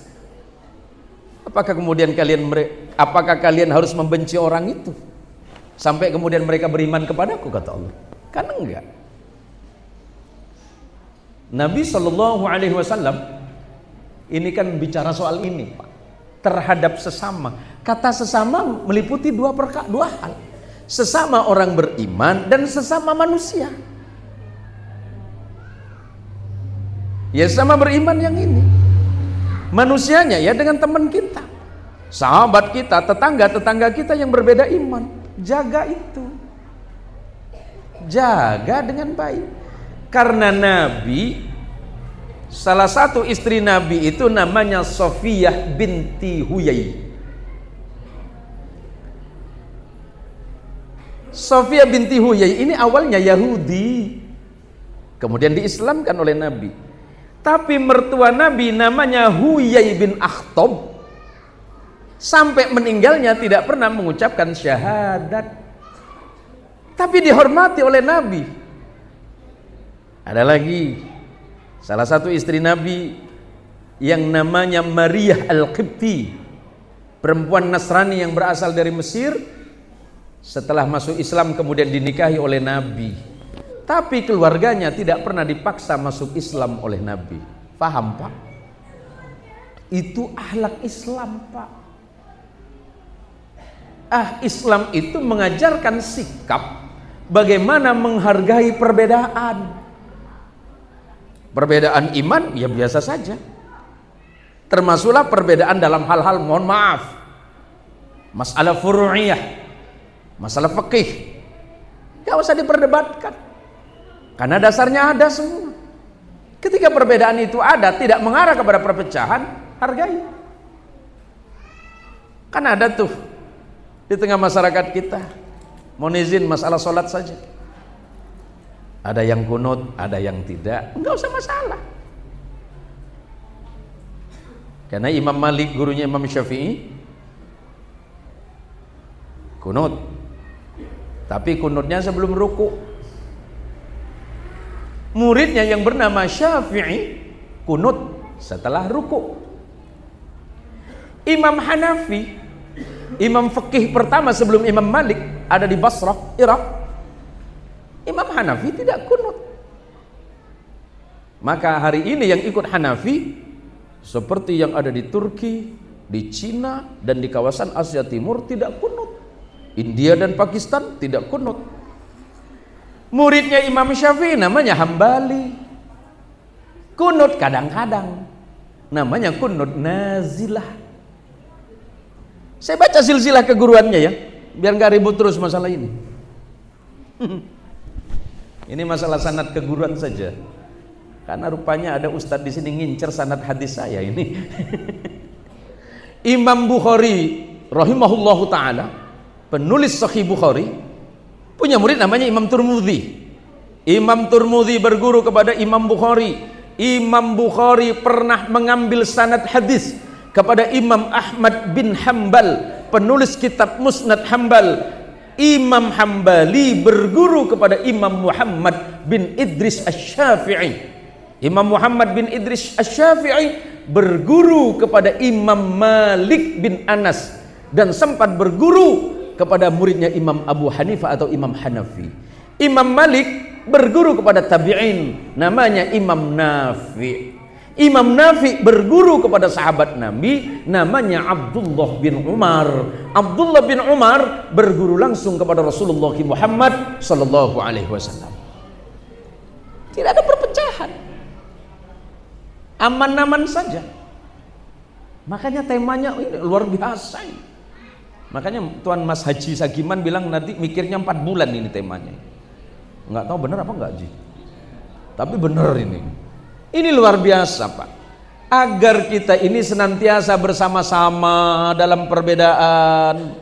Apakah kemudian kalian harus membenci orang itu sampai kemudian mereka beriman kepadaku, kata Allah? Kan enggak. Nabi sallallahu alaihi wasallam ini kan bicara soal ini, Pak, terhadap sesama. Kata sesama meliputi dua hal. Sesama orang beriman dan sesama manusia. Ya sama beriman yang ini. Manusianya ya dengan teman kita, sahabat kita, tetangga kita yang berbeda iman. Jaga itu. Jaga dengan baik. Karena Nabi, salah satu istri Nabi itu namanya Sofiyah binti Huyai. Sofiyah binti Huyai ini awalnya Yahudi, kemudian diislamkan oleh Nabi. Tapi mertua Nabi namanya Huyai bin Akhtab, sampai meninggalnya tidak pernah mengucapkan syahadat, tapi dihormati oleh Nabi. Ada lagi salah satu istri Nabi yang namanya Maria Al-Qibti, perempuan Nasrani yang berasal dari Mesir, setelah masuk Islam kemudian dinikahi oleh Nabi. Tapi keluarganya tidak pernah dipaksa masuk Islam oleh Nabi. Paham Pak? Itu akhlak Islam Pak. Islam itu mengajarkan sikap bagaimana menghargai perbedaan. Perbedaan iman ya biasa saja. Termasuklah perbedaan dalam hal-hal, mohon maaf, masalah furu'iyah, masalah fikih, gak usah diperdebatkan karena dasarnya ada semua. Ketika perbedaan itu ada, tidak mengarah kepada perpecahan, hargai. Kan ada tuh di tengah masyarakat kita, mohon izin masalah sholat saja, ada yang kunut, ada yang tidak, enggak usah masalah. Karena Imam Malik, gurunya Imam Syafi'i, kunut, tapi kunutnya sebelum ruku. Muridnya yang bernama Syafi'i kunut setelah ruku. Imam Hanafi, imam fikih pertama sebelum Imam Malik, ada di Basrah, Irak. Imam Hanafi tidak kunut. Maka hari ini yang ikut Hanafi seperti yang ada di Turki, di Cina, dan di kawasan Asia Timur tidak kunut. India dan Pakistan tidak kunut. Muridnya Imam Syafi'i namanya Hambali, kunut kadang-kadang, namanya kunut nazilah. Saya baca silsilah keguruannya ya, biar nggak ribut terus masalah ini. Ini masalah sanad keguruan saja. Karena rupanya ada ustadz di sini ngincer sanad hadis saya ini. Imam Bukhari rahimahullahu taala, penulis Sahih Bukhari, punya murid namanya Imam Turmudzi. Imam Turmudzi berguru kepada Imam Bukhari. Imam Bukhari pernah mengambil sanad hadis kepada Imam Ahmad bin Hambal, penulis kitab Musnad Hambal. Imam Hambali berguru kepada Imam Muhammad bin Idris Asy-Syafi'i. Imam Muhammad bin Idris Asy-Syafi'i berguru kepada Imam Malik bin Anas dan sempat berguru kepada muridnya Imam Abu Hanifah atau Imam Hanafi. Imam Malik berguru kepada tabi'in, namanya Imam Nafi'. Imam Nafi' berguru kepada sahabat Nabi, namanya Abdullah bin Umar. Abdullah bin Umar berguru langsung kepada Rasulullah Muhammad sallallahu alaihi wasallam. Tidak ada perpecahan, aman-aman saja. Makanya temanya ini luar biasa ini. Makanya Tuan Mas Haji Sagiman bilang nanti mikirnya 4 bulan ini temanya. Nggak tahu bener apa enggak Ji, tapi bener ini. Ini luar biasa Pak. Agar kita ini senantiasa bersama-sama dalam perbedaan.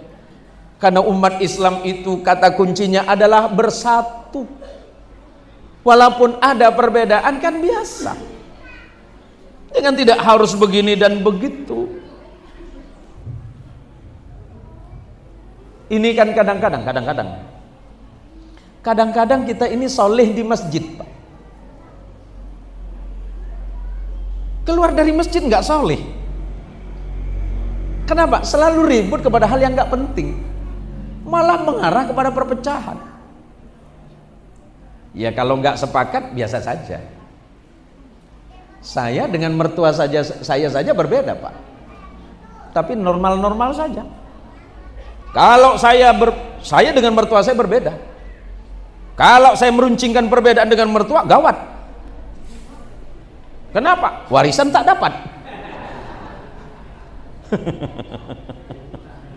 Karena umat Islam itu kata kuncinya adalah bersatu. Walaupun ada perbedaan kan biasa. Dengan tidak harus begini dan begitu. Ini kan kadang-kadang kita ini soleh di masjid Pak. Keluar dari masjid nggak soleh. Kenapa? Selalu ribut kepada hal yang nggak penting, malah mengarah kepada perpecahan. Ya kalau nggak sepakat biasa saja. Saya dengan mertua saya saja berbeda Pak, tapi normal-normal saja. Kalau saya dengan mertua saya berbeda. Kalau saya meruncingkan perbedaan dengan mertua, gawat. Kenapa? Warisan tak dapat.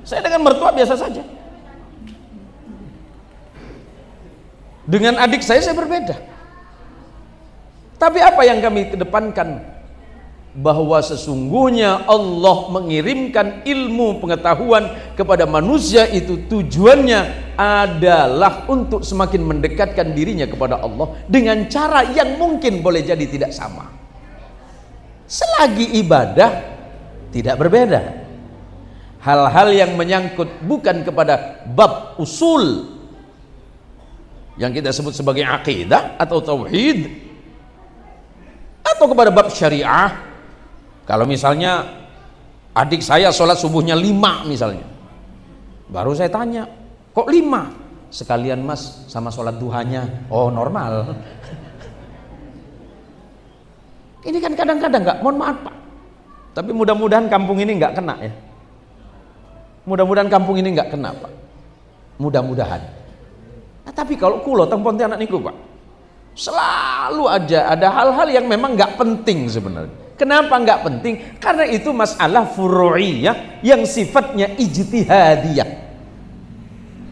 Saya dengan mertua biasa saja. Dengan adik saya berbeda. Tapi apa yang kami kedepankan? Bahwa sesungguhnya Allah mengirimkan ilmu pengetahuan kepada manusia itu tujuannya adalah untuk semakin mendekatkan dirinya kepada Allah dengan cara yang mungkin boleh jadi tidak sama. Selagi ibadah tidak berbeda. Hal-hal yang menyangkut bukan kepada bab usul yang kita sebut sebagai akidah atau tauhid, atau kepada bab syariah. Kalau misalnya adik saya sholat subuhnya 5 misalnya, baru saya tanya, kok 5? sekalian mas sama sholat duhanya. Oh normal. Ini kan kadang-kadang nggak, mohon maaf Pak, tapi mudah-mudahan kampung ini nggak kena ya. Mudah-mudahan kampung ini nggak kena Pak. Mudah-mudahan. Nah, tapi kalau kulo teng Pontianak niku Pak, selalu aja ada hal-hal yang memang nggak penting sebenarnya. Kenapa nggak penting? Karena itu masalah furu'iyah yang sifatnya ijtihadiyah.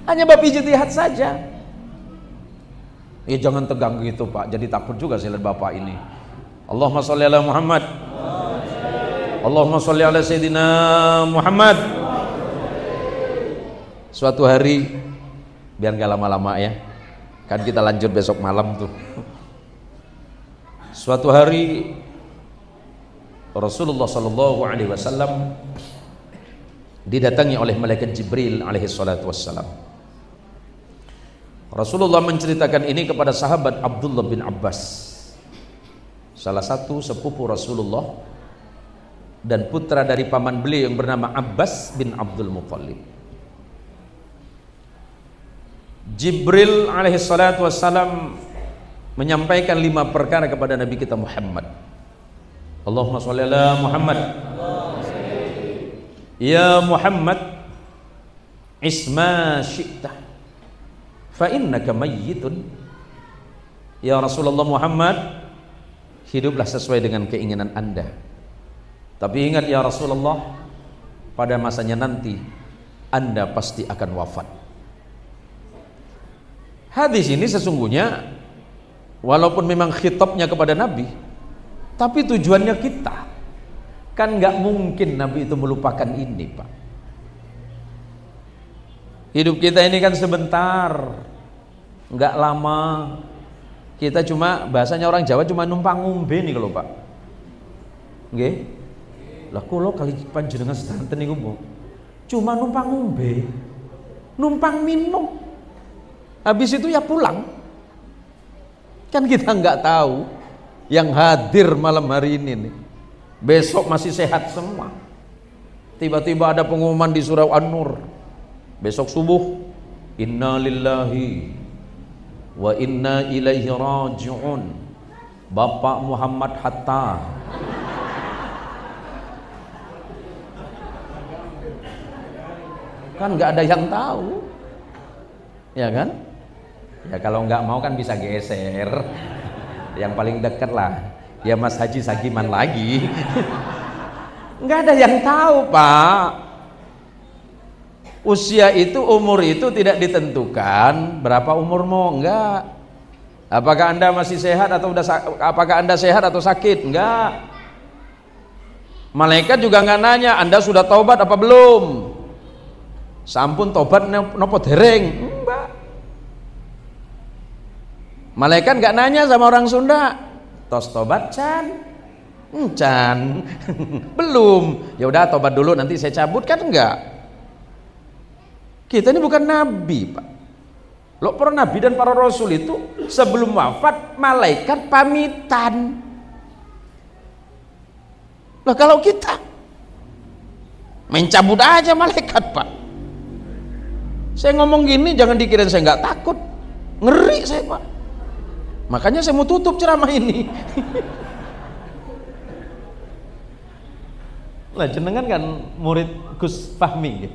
Hanya bab ijtihad saja. Ya jangan tegang gitu Pak, jadi takut juga saya lihat Bapak ini. Allahumma sholli ala Muhammad. Allahumma sholli ala Sayyidina Muhammad. Suatu hari, biar gak lama-lama ya, kan kita lanjut besok malam tuh. Suatu hari Rasulullah sallallahu alaihi wasallam didatangi oleh malaikat Jibril alaihi salatu wassalam. Rasulullah menceritakan ini kepada sahabat Abdullah bin Abbas, salah satu sepupu Rasulullah dan putra dari paman beliau yang bernama Abbas bin Abdul Muttalib. Jibril alaihi salatu wassalam menyampaikan 5 perkara kepada Nabi kita Muhammad. Allahumma sholli ala Muhammad. Ya Muhammad, isma syi'ta fa innaka mayyitun. Ya Rasulullah Muhammad, hiduplah sesuai dengan keinginan Anda. Tapi ingat ya Rasulullah, pada masanya nanti Anda pasti akan wafat. Hadis ini sesungguhnya walaupun memang khitabnya kepada Nabi, tapi tujuannya kita. Kan nggak mungkin Nabi itu melupakan ini Pak. Hidup kita ini kan sebentar, nggak lama. Kita cuma, bahasanya orang Jawa cuma numpang ngombe nih kalau Pak. Nggih? Lah kula kali panjenengan sedanten niku Bu, cuma numpang ngombe, numpang minum. Habis itu ya pulang. Kan kita nggak tahu yang hadir malam hari ini nih, besok masih sehat semua. Tiba-tiba ada pengumuman di surau An-Nur, besok subuh, inna lillahi wa inna ilaihi raji'un, Bapak Muhammad Hatta. Kan nggak ada yang tahu, ya kan? Ya kalau nggak mau kan bisa geser. Yang paling dekat lah, ya Mas Haji Sagiman lagi. Nggak ada yang tahu Pak. Usia itu, umur itu tidak ditentukan. Berapa umurmu? Enggak. Apakah Anda masih sehat atau apakah Anda sehat atau sakit? Enggak. Malaikat juga nggak nanya Anda sudah taubat apa belum. Sampun tobat nopo dereng. Enggak. Malaikat nggak nanya sama orang Sunda, tos tobat can, can, belum. Ya udah tobat dulu nanti saya cabut, kan enggak. Kita ini bukan nabi Pak. Loh, para nabi dan para rasul itu sebelum wafat malaikat pamitan. Loh, kalau kita main cabut aja malaikat Pak. Saya ngomong gini jangan dikira saya nggak takut, ngeri saya Pak. Makanya saya mau tutup ceramah ini. Lah jenengan kan murid Gus Fahmi.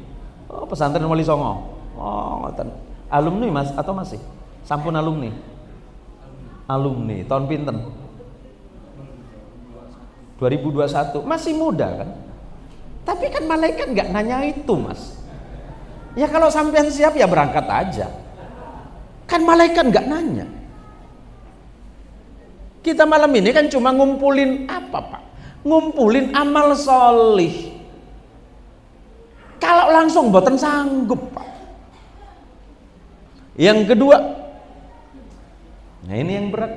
Oh, pesantren Wali Songo. Oh, ngoten. Alumni Mas atau masih? Sampun alumni. Alumni tahun pinten? 2021. Masih muda kan? Tapi kan malaikat nggak nanya itu Mas. Ya kalau sampean siap ya berangkat aja. Kan malaikat nggak nanya. Kita malam ini kan cuma ngumpulin apa Pak? Ngumpulin amal solih. Kalau langsung boten sanggup Pak. Yang kedua, nah ini yang berat.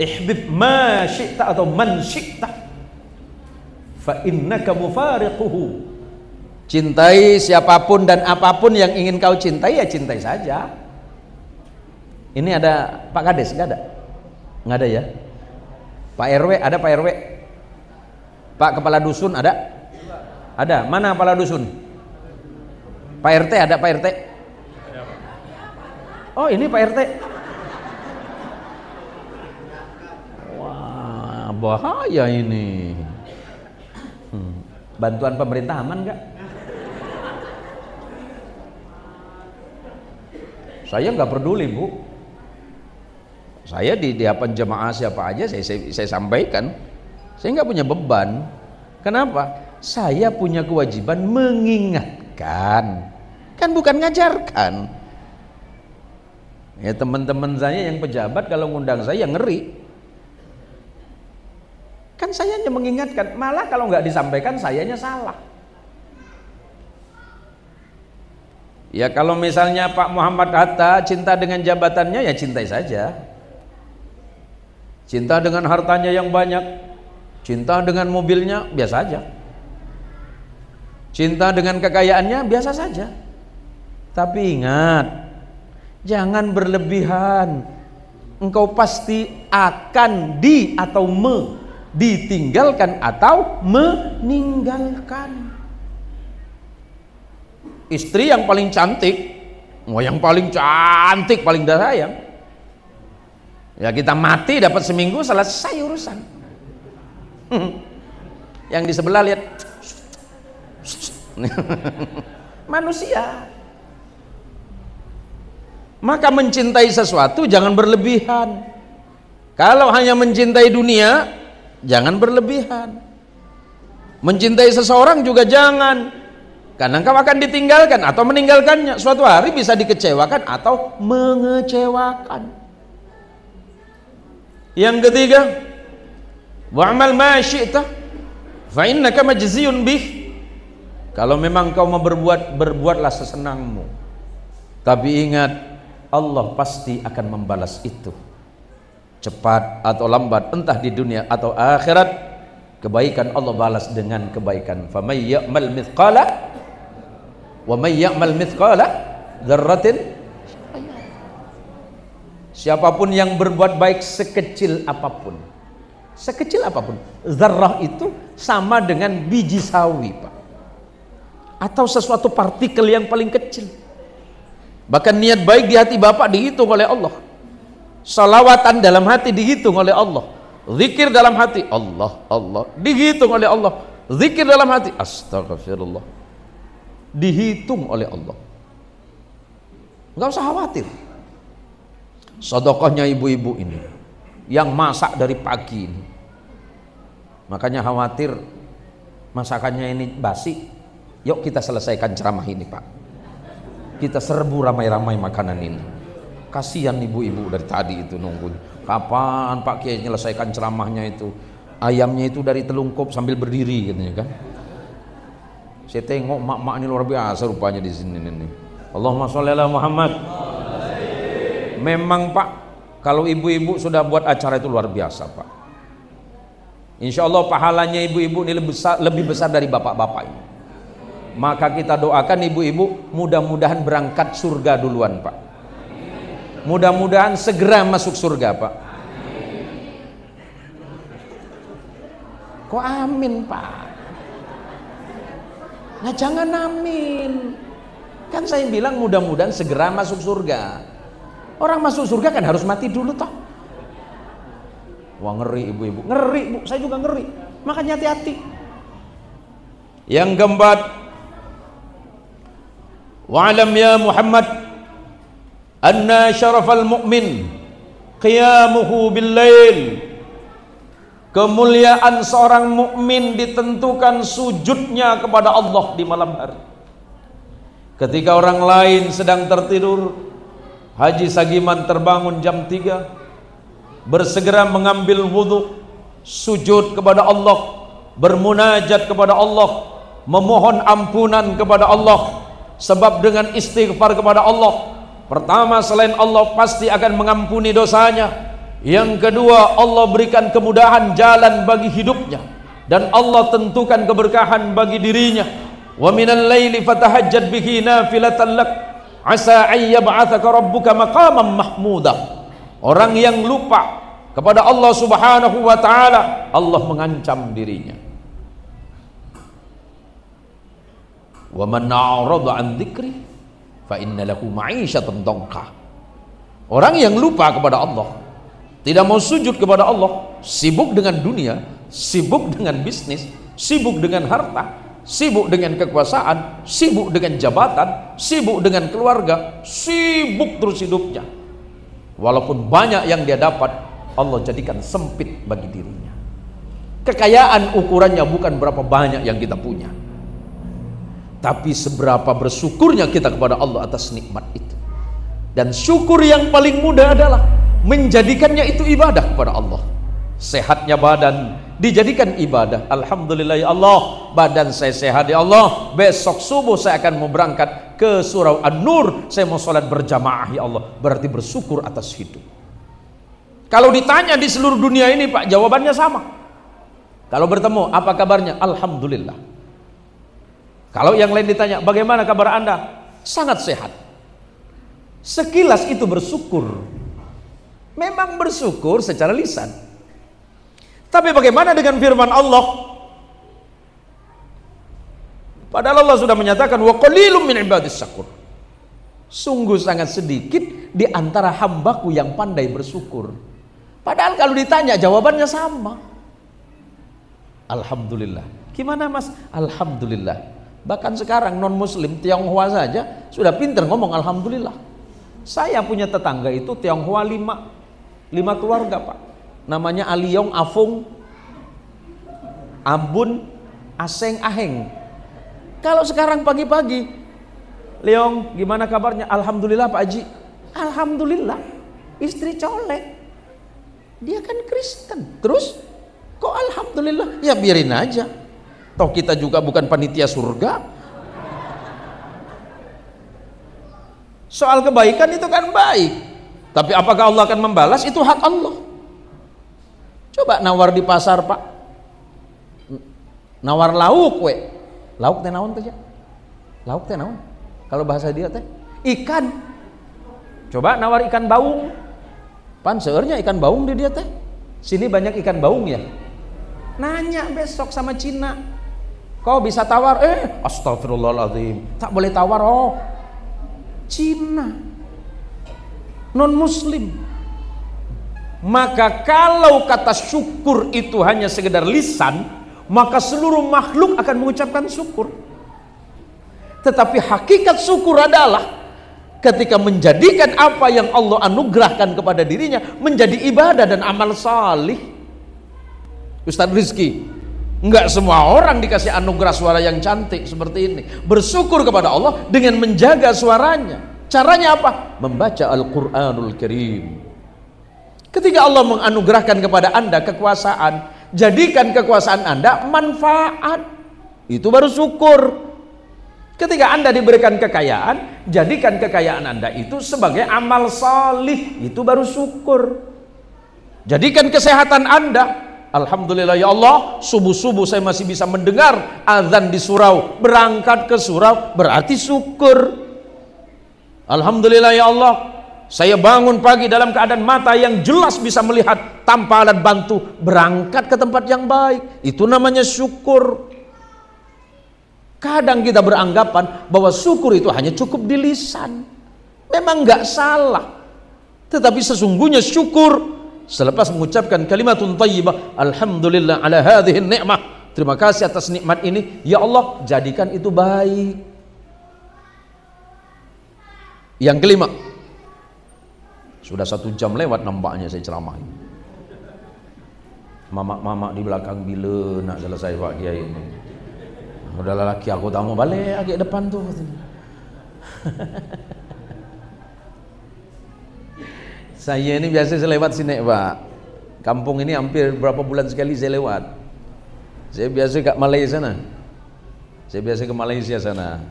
Ihbib ma syi'ta atau man syi'ta fa innaka mufariquhu. Cintai siapapun dan apapun yang ingin kau cintai, ya cintai saja. Ini ada Pak Kades, nggak ada? Nggak ada ya? Pak RW, ada Pak RW? Pak Kepala Dusun ada? Ada. Mana Kepala Dusun? Pak RT ada Pak RT? Oh ini Pak RT. Wah bahaya ini. Bantuan pemerintah aman nggak? Saya nggak peduli Bu. Saya di hadapan jemaah siapa aja saya sampaikan. Saya nggak punya beban. Kenapa? Saya punya kewajiban mengingatkan, kan bukan ngajarkan. Ya teman-teman saya yang pejabat kalau ngundang saya ngeri. Kan saya hanya mengingatkan, malah kalau nggak disampaikan sayanya salah. Ya kalau misalnya Pak Muhammad Hatta cinta dengan jabatannya ya cintai saja. Cinta dengan hartanya yang banyak, cinta dengan mobilnya biasa aja. Cinta dengan kekayaannya biasa saja. Tapi ingat, jangan berlebihan. Engkau pasti akan ditinggalkan atau meninggalkan. Istri yang paling cantik, paling dah sayang. Ya kita mati dapat seminggu selesai urusan. Yang di sebelah lihat manusia. Maka mencintai sesuatu jangan berlebihan. Kalau hanya mencintai dunia jangan berlebihan. Mencintai seseorang juga jangan, karena engkau akan ditinggalkan atau meninggalkannya. Suatu hari bisa dikecewakan atau mengecewakan. Yang ketiga, wa'mal ma syi'ta fa innaka majziyun bih. Kalau memang kau mau berbuatlah sesenangmu. Tapi ingat, Allah pasti akan membalas itu. Cepat atau lambat, entah di dunia atau akhirat, kebaikan Allah balas dengan kebaikan. Faman ya'mal mithqala wa may ya'mal mithqala dzarratin. Siapapun yang berbuat baik sekecil apapun, zarrah itu sama dengan biji sawi Pak, atau sesuatu partikel yang paling kecil. Bahkan niat baik di hati Bapak dihitung oleh Allah, salawatan dalam hati dihitung oleh Allah, zikir dalam hati Allah dihitung oleh Allah, zikir dalam hati astagfirullah dihitung oleh Allah. Nggak usah khawatir. Sedekahnya ibu-ibu ini yang masak dari pagi ini, makanya khawatir masakannya ini basi. Yuk kita selesaikan ceramah ini Pak, kita serbu ramai-ramai makanan ini. Kasihan ibu-ibu dari tadi itu nunggu, kapan Pak Kiai menyelesaikan ceramahnya itu. Ayamnya itu dari telungkup sambil berdiri katanya kan. Saya tengok mak-mak ini luar biasa rupanya di sini nih. Allahumma sholli ala Muhammad. Memang Pak, kalau ibu-ibu sudah buat acara itu luar biasa Pak. Insya Allah pahalanya ibu-ibu ini lebih besar dari bapak-bapak ini. Maka kita doakan ibu-ibu mudah-mudahan berangkat surga duluan Pak. Mudah-mudahan segera masuk surga Pak. Kok amin Pak? Nah jangan amin. Kan saya bilang mudah-mudahan segera masuk surga. Orang masuk surga kan harus mati dulu toh. Wah ngeri ibu-ibu, ngeri Bu, saya juga ngeri. Makanya hati-hati. Yang keempat, wa'alam ya Muhammad anna syarafal mu'min qiyamuhu bil lail. Kemuliaan seorang mukmin ditentukan sujudnya kepada Allah di malam hari. Ketika orang lain sedang tertidur, Haji Sagiman terbangun jam 3, bersegera mengambil wudhu, sujud kepada Allah, bermunajat kepada Allah, memohon ampunan kepada Allah. Sebab dengan istighfar kepada Allah, pertama selain Allah pasti akan mengampuni dosanya. Yang kedua, Allah berikan kemudahan jalan bagi hidupnya, dan Allah tentukan keberkahan bagi dirinya. Wa minal laili fatahajjad bihi nafilatan lak asa ayyab'atsaka rabbuka maqaman mahmuda. Orang yang lupa kepada Allah Subhanahu wa taala, Allah mengancam dirinya. Wa man a'rada 'an dzikri fa inna lahu ma'isyatan dhanka. Orang yang lupa kepada Allah, tidak mau sujud kepada Allah, sibuk dengan dunia, sibuk dengan bisnis, sibuk dengan harta, sibuk dengan kekuasaan, sibuk dengan jabatan, sibuk dengan keluarga, sibuk terus hidupnya. Walaupun banyak yang dia dapat, Allah jadikan sempit bagi dirinya. Kekayaan ukurannya bukan berapa banyak yang kita punya, tapi seberapa bersyukurnya kita kepada Allah atas nikmat itu. Dan syukur yang paling mudah adalah menjadikannya itu ibadah kepada Allah. Sehatnya badan dijadikan ibadah. Alhamdulillah ya Allah, badan saya sehat ya Allah. Besok subuh saya akan mau berangkat ke surau An-Nur, saya mau sholat berjamaah ya Allah. Berarti bersyukur atas hidup. Kalau ditanya di seluruh dunia ini Pak, jawabannya sama. Kalau bertemu, apa kabarnya? Alhamdulillah. Kalau yang lain ditanya, bagaimana kabar Anda? Sangat sehat. Sekilas itu bersyukur. Memang bersyukur secara lisan. Tapi bagaimana dengan firman Allah? Padahal Allah sudah menyatakan wa qalilum min ibadis syakur. Sungguh sangat sedikit di antara hambaku yang pandai bersyukur. Padahal kalau ditanya jawabannya sama. Alhamdulillah. Gimana Mas? Alhamdulillah. Bahkan sekarang non muslim Tionghoa saja sudah pintar ngomong alhamdulillah. Saya punya tetangga itu Tionghoa 5 keluarga Pak. Namanya Aliong, Afung, Abun, Aseng, Aheng. Kalau sekarang pagi-pagi, Leong gimana kabarnya? Alhamdulillah Pak Haji. Alhamdulillah. Istri colek. Dia kan Kristen. Terus kok alhamdulillah? Ya biarin aja. Toh kita juga bukan panitia surga. Soal kebaikan itu kan baik, tapi apakah Allah akan membalas? Itu hak Allah. Coba nawar di pasar Pak, nawar lauk we, lauk teh naon teh? Lauk teh naon? Kalau bahasa dia teh ikan. Coba nawar ikan baung, pan seurnya ikan baung di dia teh. Sini banyak ikan baung ya. Nanya besok sama Cina, kau bisa tawar? Astagfirullahaladzim, tak boleh tawar. Oh, Cina non muslim. Maka kalau kata syukur itu hanya sekedar lisan, maka seluruh makhluk akan mengucapkan syukur. Tetapi hakikat syukur adalah ketika menjadikan apa yang Allah anugerahkan kepada dirinya menjadi ibadah dan amal salih. Ustadz Rizky, enggak semua orang dikasih anugerah suara yang cantik seperti ini. Bersyukur kepada Allah dengan menjaga suaranya. Caranya apa? Membaca Al-Quranul Karim. Ketika Allah menganugerahkan kepada Anda kekuasaan, jadikan kekuasaan Anda manfaat. Itu baru syukur. Ketika Anda diberikan kekayaan, jadikan kekayaan Anda itu sebagai amal salih. Itu baru syukur. Jadikan kesehatan Anda, alhamdulillah ya Allah, subuh-subuh saya masih bisa mendengar azan di surau, berangkat ke surau, berarti syukur. Alhamdulillah ya Allah, saya bangun pagi dalam keadaan mata yang jelas bisa melihat tanpa alat bantu, berangkat ke tempat yang baik. Itu namanya syukur. Kadang kita beranggapan bahwa syukur itu hanya cukup di lisan. Memang nggak salah, tetapi sesungguhnya syukur selepas mengucapkan kalimatun thayyibah, alhamdulillah ala hadhihi ni'mah, terima kasih atas nikmat ini ya Allah, jadikan itu baik. Yang kelima, sudah 1 jam lewat nampaknya saya ceramahin. Mama di belakang bila nak selesai Pak Kiai ini. Udah lelaki aku tak mau balik agak depan tuh. Saya ini biasa saya lewat sini Pak. Kampung ini hampir berapa bulan sekali saya lewat. Saya biasa ke Malaysia sana. Saya biasa ke Malaysia sana.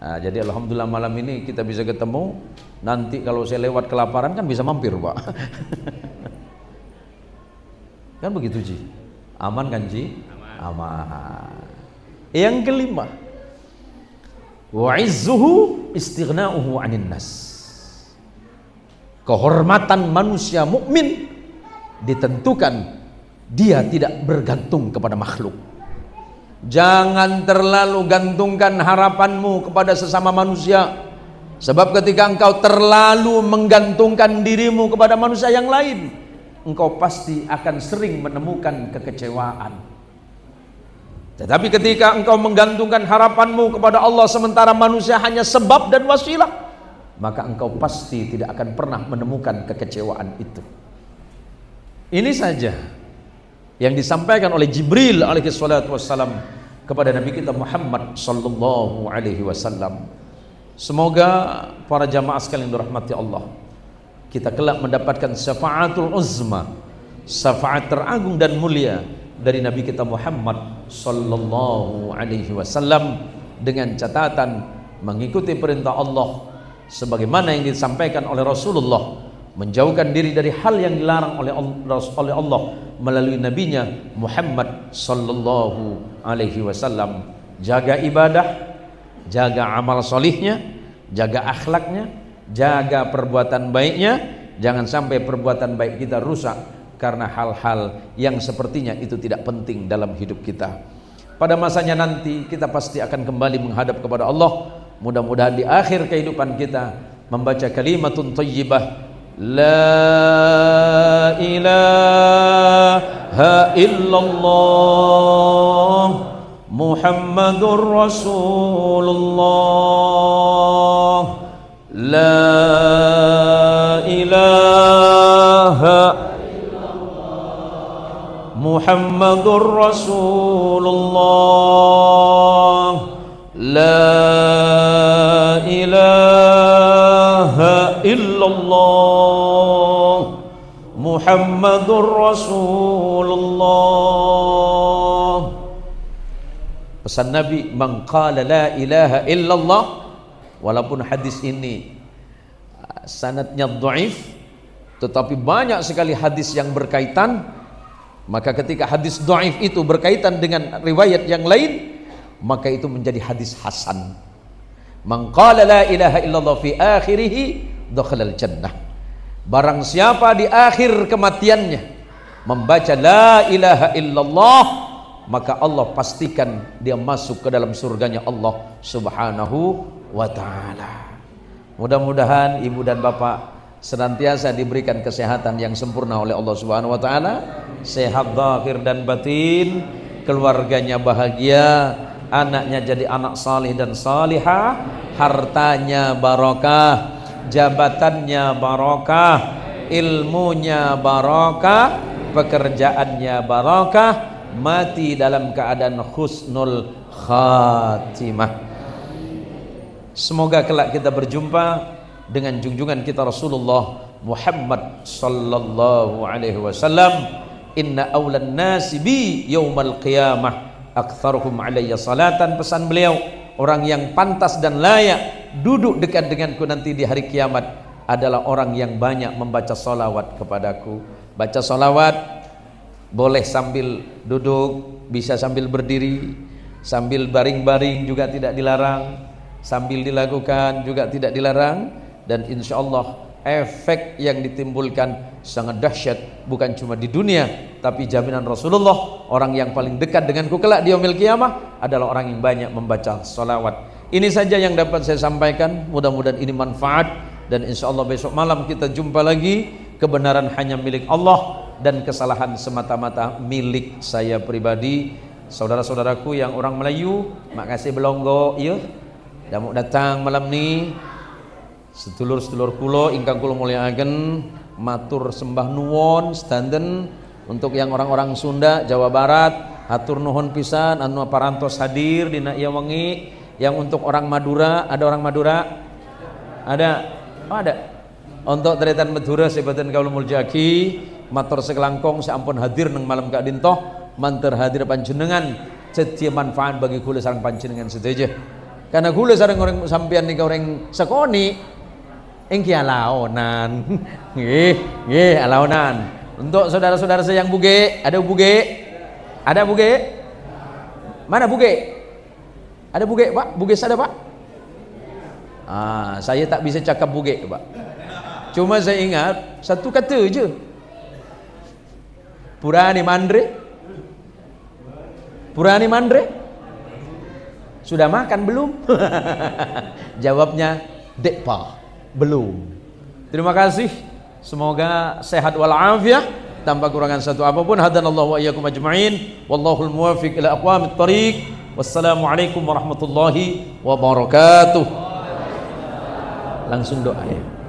Nah, jadi alhamdulillah malam ini kita bisa ketemu. Nanti kalau saya lewat kelaparan kan bisa mampir Pak. Kan begitu Ji. Aman kan Ji? Aman. Yang kelima, wa izzuhu istighna'uhu 'anil nas. Kehormatan manusia mukmin ditentukan dia tidak bergantung kepada makhluk. Jangan terlalu gantungkan harapanmu kepada sesama manusia. Sebab ketika engkau terlalu menggantungkan dirimu kepada manusia yang lain, engkau pasti akan sering menemukan kekecewaan. Tetapi ketika engkau menggantungkan harapanmu kepada Allah sementara manusia hanya sebab dan wasilah, maka engkau pasti tidak akan pernah menemukan kekecewaan itu. Ini saja yang disampaikan oleh Jibril alaihi salatu wassalam kepada Nabi kita Muhammad sallallahu alaihi wasallam. Semoga para jamaah sekalian dirahmati Allah, kita kelak mendapatkan syafaatul uzma, syafaat teragung dan mulia dari Nabi kita Muhammad sallallahu alaihi wasallam, dengan catatan mengikuti perintah Allah sebagaimana yang disampaikan oleh Rasulullah, menjauhkan diri dari hal yang dilarang oleh Allah melalui nabinya Muhammad sallallahu alaihi wasallam. Jaga ibadah, jaga amal solihnya, jaga akhlaknya, jaga perbuatan baiknya. Jangan sampai perbuatan baik kita rusak karena hal-hal yang sepertinya itu tidak penting dalam hidup kita. Pada masanya nanti kita pasti akan kembali menghadap kepada Allah. Mudah-mudahan di akhir kehidupan kita membaca kalimatun thayyibah, la ilaha illallah Muhammadur Rasulullah, la ilaha Muhammadur Rasulullah, la ilaha illallah Muhammadur Rasulullah. Pesan Nabi, man qala la ilaha illallah, walaupun hadis ini sanadnya dhaif, tetapi banyak sekali hadis yang berkaitan. Maka ketika hadis dhaif itu berkaitan dengan riwayat yang lain, maka itu menjadi hadis hasan. Man qala la ilaha illallah fi akhirih dakhalal jannah. Barang siapa di akhir kematiannya membaca la ilaha illallah, maka Allah pastikan dia masuk ke dalam surganya Allah subhanahu wa ta'ala. Mudah-mudahan ibu dan bapak senantiasa diberikan kesehatan yang sempurna oleh Allah subhanahu wa ta'ala, sehat zahir dan batin, keluarganya bahagia, anaknya jadi anak salih dan salihah, hartanya barokah, jabatannya barokah, ilmunya barokah, pekerjaannya barokah, mati dalam keadaan husnul khatimah. Semoga kelak kita berjumpa dengan junjungan kita Rasulullah Muhammad sallallahu alaihi wasallam. Inna awlan nasi bi yaumal qiyamah aktsaruhum alayya salatan. Pesan beliau, orang yang pantas dan layak duduk dekat denganku nanti di hari kiamat adalah orang yang banyak membaca salawat kepadaku. Baca salawat boleh sambil duduk, bisa sambil berdiri, sambil baring-baring juga tidak dilarang, sambil dilakukan juga tidak dilarang. Dan insya Allah efek yang ditimbulkan sangat dahsyat, bukan cuma di dunia, tapi jaminan Rasulullah, orang yang paling dekat denganku kelak di yaumil qiyamah adalah orang yang banyak membaca salawat. Ini saja yang dapat saya sampaikan, mudah-mudahan ini manfaat, dan insya Allah besok malam kita jumpa lagi. Kebenaran hanya milik Allah dan kesalahan semata-mata milik saya pribadi. Saudara-saudaraku yang orang Melayu, makasih belonggo ya damu datang malam ni. Sedulur-sedulur kulo ingkang kulo mulyakaken, matur sembah nuwun sedanten. Untuk yang orang-orang Sunda, Jawa Barat, hatur nuhun pisan anu parantos hadir dina ieu wengi. Yang untuk orang Madura, ada orang Madura? Ada? Oh, ada. Untuk deretan Madura sebadan kaula muljaki, matur sekelangkong sampun hadir nang malam kadintoh, mantur hadir panjenengan cetia manfaat bagi kula sareng panjenengan sedaya. Karena kula sareng orang sampeyan nika orang sekoni engki alaonan. Nggih, alaonan. Untuk saudara-saudara saya yang buge, ada buge? Ada buge? Mana buge? Ada buge, Pak? Buge ada, Pak? Saya tak bisa cakap buge, Pak. Cuma saya ingat satu kata je. Purani mandre. Purani mandre. sudah makan belum? Jawabnya, dek pak, belum. Terima kasih, semoga sehat walafiat tanpa kurangan satu apapun. Hadanallahu wa iyyakum ajma'in, wallahul muwaffiq ila aqwamit thariq. Wassalamualaikum warahmatullahi wabarakatuh. Langsung doa ya.